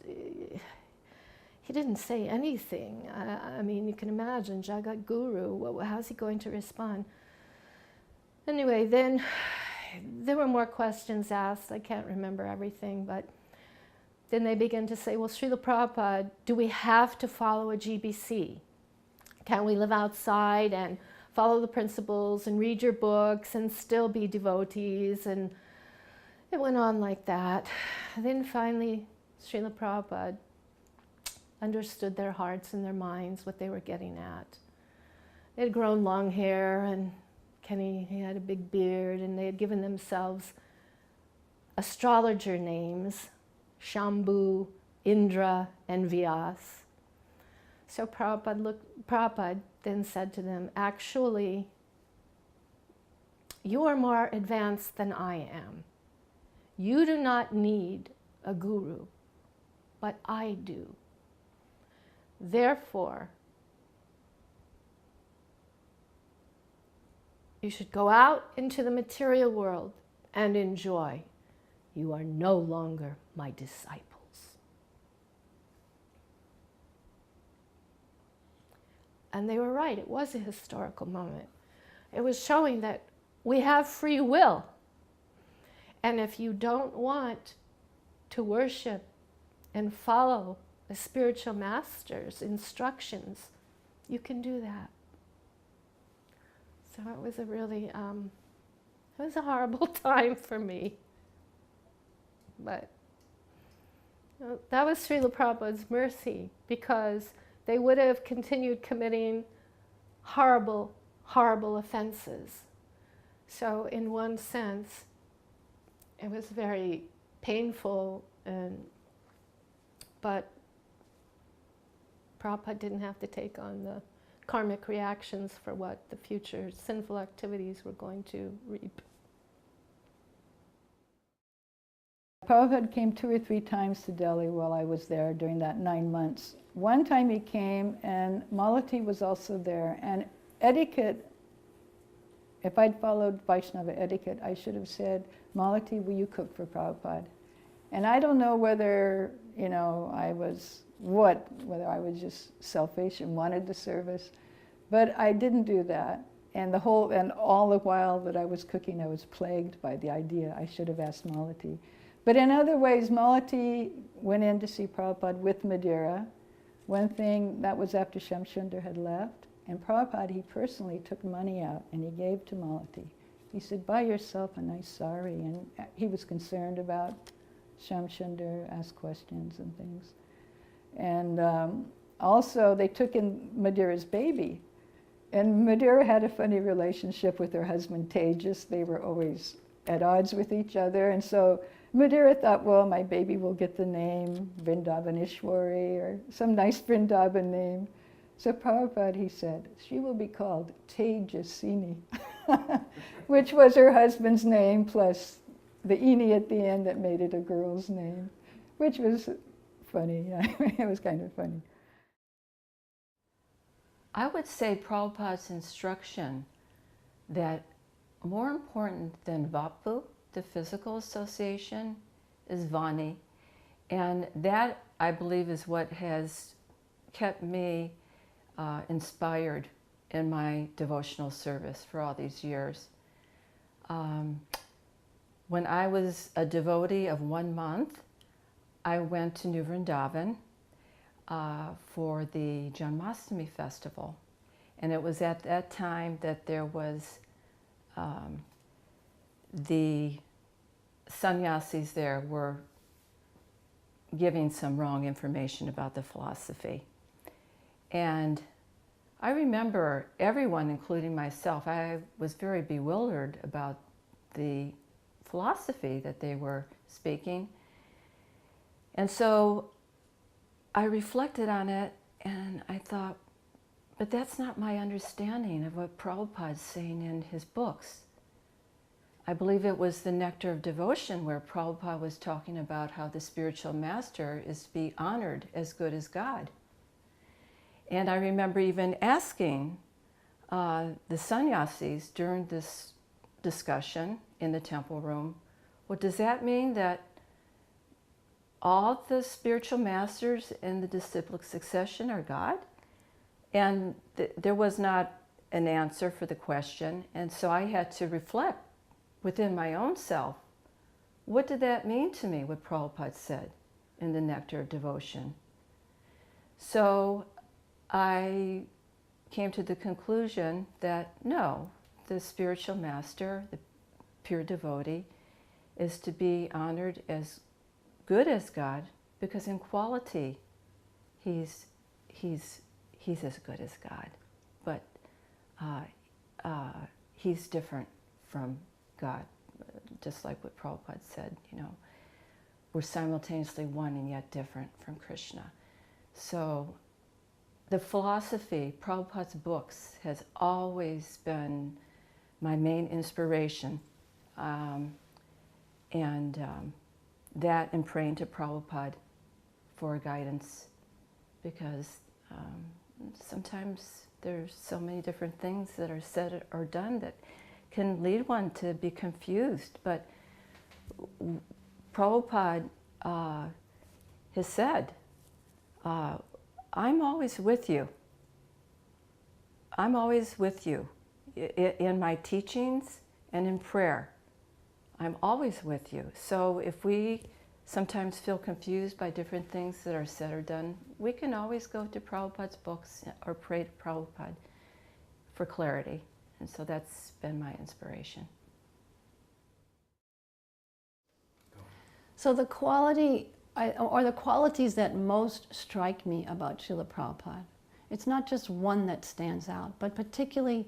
he didn't say anything. I mean, you can imagine, Jagat Guru, how's he going to respond? Anyway, then there were more questions asked. I can't remember everything, but then they began to say, well, Srila Prabhupada, do we have to follow a GBC? Can we live outside and follow the principles and read your books and still be devotees? And it went on like that. And then finally, Srila Prabhupada understood their hearts and their minds, what they were getting at. They had grown long hair, and Kenny, he had a big beard, and they had given themselves astrologer names, Shambhu, Indra, and Vyas. So Prabhupada then said to them, actually, you are more advanced than I am. You do not need a guru, but I do. Therefore, you should go out into the material world and enjoy. You are no longer my disciples. And they were right. It was a historical moment. It was showing that we have free will. And if you don't want to worship and follow the spiritual master's instructions, you can do that. So it was a really, it was a horrible time for me. But that was Srila Prabhupada's mercy, because they would have continued committing horrible, horrible offenses. So in one sense, it was very painful, but Prabhupada didn't have to take on the karmic reactions for what the future sinful activities were going to reap. Prabhupada came 2 or 3 times to Delhi while I was there during that 9 months. One time he came and Malati was also there, and etiquette, if I'd followed Vaishnava etiquette, I should have said, Malati, will you cook for Prabhupada? And I don't know whether, whether I was just selfish and wanted the service, but I didn't do that. And all the while that I was cooking, I was plagued by the idea I should have asked Malati. But in other ways, Malati went in to see Prabhupada with Madeira. One thing, that was after Shamsundar had left, and Prabhupada, he personally took money out and he gave to Malati. He said, buy yourself a nice sari, and he was concerned about Shamsundar, asked questions and things. And also, they took in Madeira's baby. And Madeira had a funny relationship with her husband, Tejas. They were always at odds with each other. And so Madeira thought, well, my baby will get the name Vrindavaneshwari or some nice Vrindavan name. So Prabhupada, he said, she will be called Tejasini, which was her husband's name plus the ini at the end that made it a girl's name, which was funny. It was kind of funny. I would say Prabhupada's instruction that more important than Vapu, the physical association, is Vani. And that, I believe, is what has kept me inspired in my devotional service for all these years. When I was a devotee of 1 month, I went to New Vrindavan for the Janmashtami festival. And it was at that time that there was the sannyasis there were giving some wrong information about the philosophy. And I remember everyone, including myself, I was very bewildered about the philosophy that they were speaking. And so I reflected on it and I thought, but that's not my understanding of what Prabhupada's saying in his books. I believe it was the Nectar of Devotion where Prabhupada was talking about how the spiritual master is to be honored as good as God. And I remember even asking the sannyasis during this discussion in the temple room, well, does that mean that all the spiritual masters in the disciplic succession are God? And there was not an answer for the question, and so I had to reflect within my own self, what did that mean to me, what Prabhupada said in the Nectar of Devotion? So I came to the conclusion that no, the spiritual master, the pure devotee, is to be honored as good as God, because in quality he's as good as God, but he's different from God, just like what Prabhupada said, you know, we're simultaneously one and yet different from Krishna. So the philosophy, Prabhupada's books, has always been my main inspiration. That and praying to Prabhupada for guidance, because sometimes there's so many different things that are said or done that can lead one to be confused. But Prabhupada has said, I'm always with you. I'm always with you in my teachings and in prayer. I'm always with you. So if we sometimes feel confused by different things that are said or done, we can always go to Prabhupada's books or pray to Prabhupada for clarity. And so that's been my inspiration. So the quality, or the qualities that most strike me about Srila Prabhupada, it's not just one that stands out, but particularly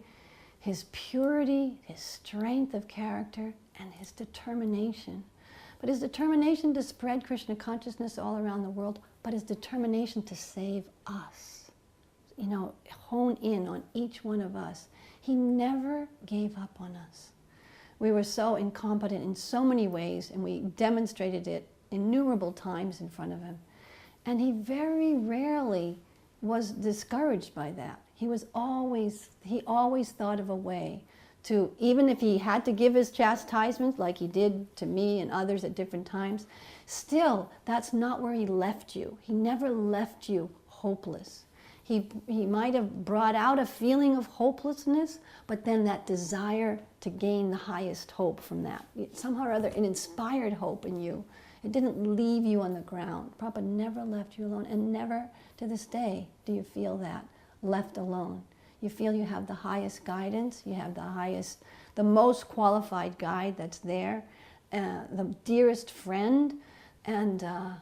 his purity, his strength of character, and his determination. But his determination to spread Krishna consciousness all around the world, but his determination to save us. You know, hone in on each one of us. He never gave up on us. We were so incompetent in so many ways, and we demonstrated it innumerable times in front of him. And he very rarely was discouraged by that. He always thought of a way to, even if he had to give his chastisement like he did to me and others at different times, still, that's not where he left you. He never left you hopeless. He might have brought out a feeling of hopelessness, but then that desire to gain the highest hope from that. Somehow or other, it inspired hope in you. It didn't leave you on the ground. Prabhupada never left you alone, and never to this day do you feel that, left alone. You feel you have the highest guidance, you have the most qualified guide that's there, the dearest friend, and the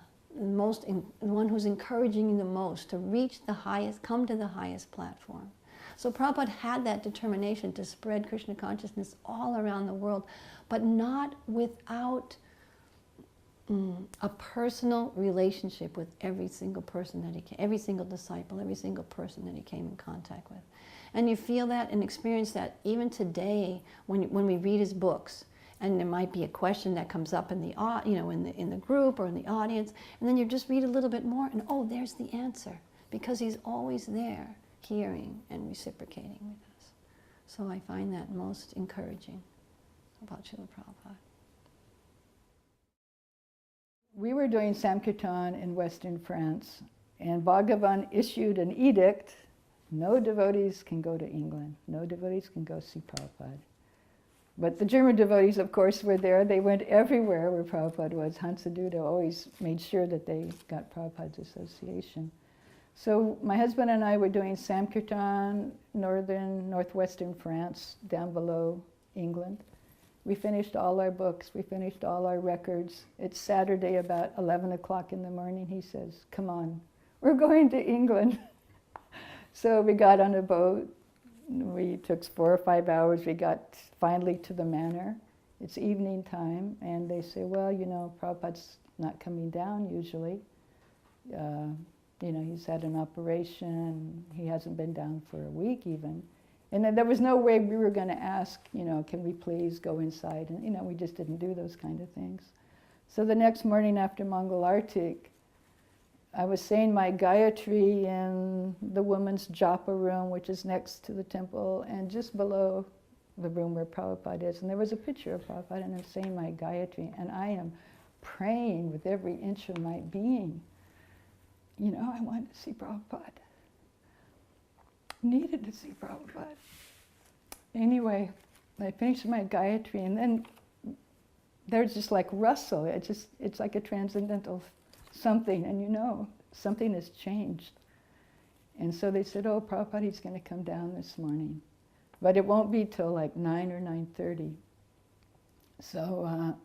one who's encouraging you the most to reach the highest, come to the highest platform. So Prabhupada had that determination to spread Krishna consciousness all around the world, but not without a personal relationship with every single person that he came, every single disciple, every single person that he came in contact with. And you feel that and experience that even today when we read his books, and there might be a question that comes up in the in the group or in the audience, and then you just read a little bit more, and oh, there's the answer, because he's always there, hearing and reciprocating with us. So I find that most encouraging about Srila Prabhupada. We were doing Sankirtan in Western France, and Bhagavan issued an edict, no devotees can go to England, no devotees can go see Prabhupada. But the German devotees, of course, were there. They went everywhere where Prabhupada was. Hansaduta always made sure that they got Prabhupada's association. So my husband and I were doing Sankirtan, northwestern France, down below England. We finished all our books, we finished all our records. It's Saturday about 11 o'clock in the morning. He says, come on, we're going to England. So we got on a boat. We took 4 or 5 hours. We got finally to the manor. It's evening time, and they say, well, you know, Prabhupada's not coming down usually. You know, he's had an operation. He hasn't been down for a week even. And then there was no way we were going to ask, can we please go inside? And, we just didn't do those kind of things. So the next morning after Mangal Artik, I was saying my Gayatri in the woman's japa room, which is next to the temple, and just below the room where Prabhupada is. And there was a picture of Prabhupada, and I'm saying my Gayatri, and I am praying with every inch of my being. I wanted to see Prabhupada. Needed to see Prabhupada. Anyway, I finished my Gayatri, and then there's just like rustle. It's like a transcendental something, and something has changed. And so they said, oh, Prabhupada's going to come down this morning. But it won't be till like 9 or 9:30. So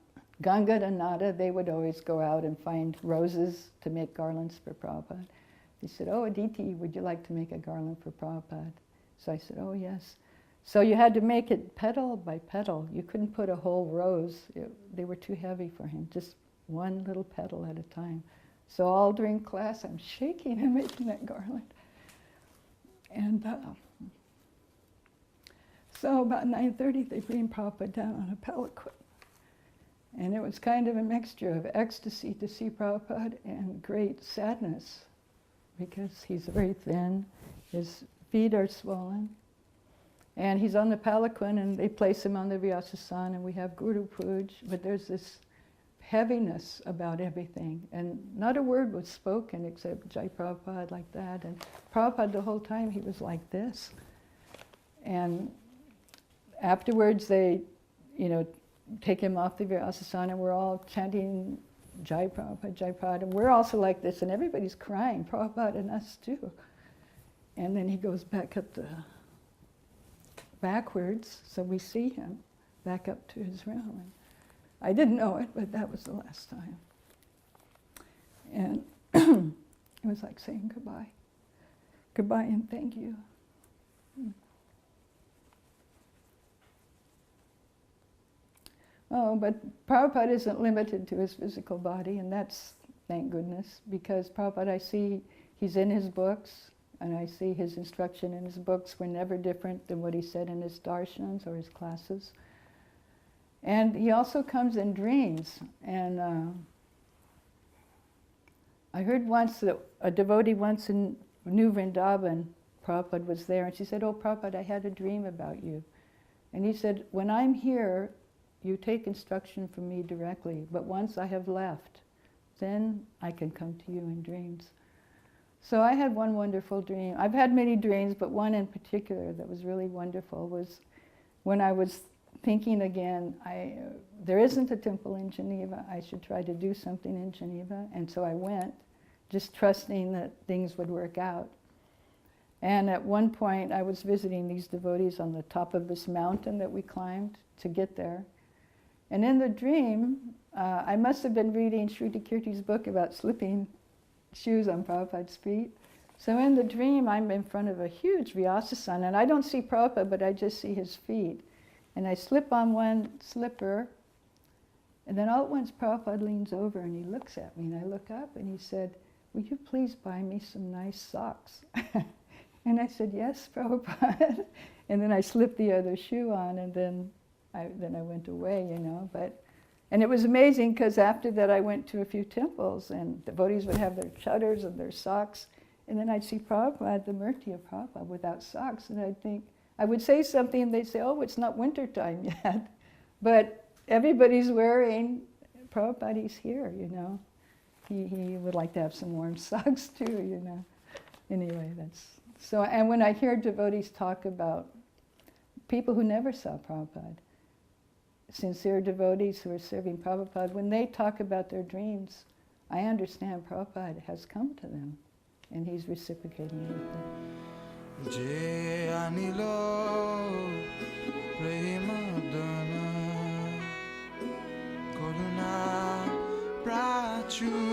Ganga and Nada, they would always go out and find roses to make garlands for Prabhupada. They said, oh, Aditi, would you like to make a garland for Prabhupada? So I said, oh, yes. So you had to make it petal by petal. You couldn't put a whole rose. They were too heavy for him, just one little petal at a time. So all during class, I'm shaking and making that garland. And so about 9:30, they bring Prabhupada down on a palanquin. And it was kind of a mixture of ecstasy to see Prabhupada and great sadness, because he's very thin, his feet are swollen, and he's on the palanquin, and they place him on the Vyasasana, and we have Guru Puj, but there's this heaviness about everything, and not a word was spoken except Jai Prabhupada, like that, and Prabhupada the whole time he was like this. And afterwards they, take him off the Vyasasana, and we're all chanting Jai Prabhupada, and we're also like this, and everybody's crying, Prabhupada and us too. And then he goes back up backwards, so we see him back up to his room. And I didn't know it, but that was the last time. And it was like saying goodbye. Goodbye and thank you. Oh, but Prabhupada isn't limited to his physical body, and that's, thank goodness, because Prabhupada, I see he's in his books, and I see his instruction in his books were never different than what he said in his darshans or his classes. And he also comes in dreams, and I heard once that a devotee once in New Vrindavan, Prabhupada was there, and she said, oh, Prabhupada, I had a dream about you. And he said, when I'm here, you take instruction from me directly, but once I have left, then I can come to you in dreams. So I had one wonderful dream. I've had many dreams, but one in particular that was really wonderful was when I was thinking again, there isn't a temple in Geneva, I should try to do something in Geneva, and so I went, just trusting that things would work out. And at one point I was visiting these devotees on the top of this mountain that we climbed to get there. And in the dream, I must have been reading Shruti Kirti's book about slipping shoes on Prabhupada's feet. So in the dream, I'm in front of a huge Vyasasana, and I don't see Prabhupada, but I just see his feet. And I slip on one slipper, and then all at once Prabhupada leans over and he looks at me, and I look up, and he said, would you please buy me some nice socks? And I said, yes, Prabhupada. And then I slipped the other shoe on, and then I went away, and it was amazing because after that I went to a few temples, and devotees would have their chaddars and their socks, and then I'd see Prabhupada, the Murti of Prabhupada, without socks, and I'd think, I would say something and they'd say, oh, it's not winter time yet, but everybody's wearing, Prabhupada's here, He would like to have some warm socks too, Anyway, that's, so, and when I hear devotees talk about people who never saw Prabhupada, sincere devotees who are serving Prabhupada, when they talk about their dreams, I understand Prabhupada has come to them, and he's reciprocating with them. Je anilo premadana koruna prachu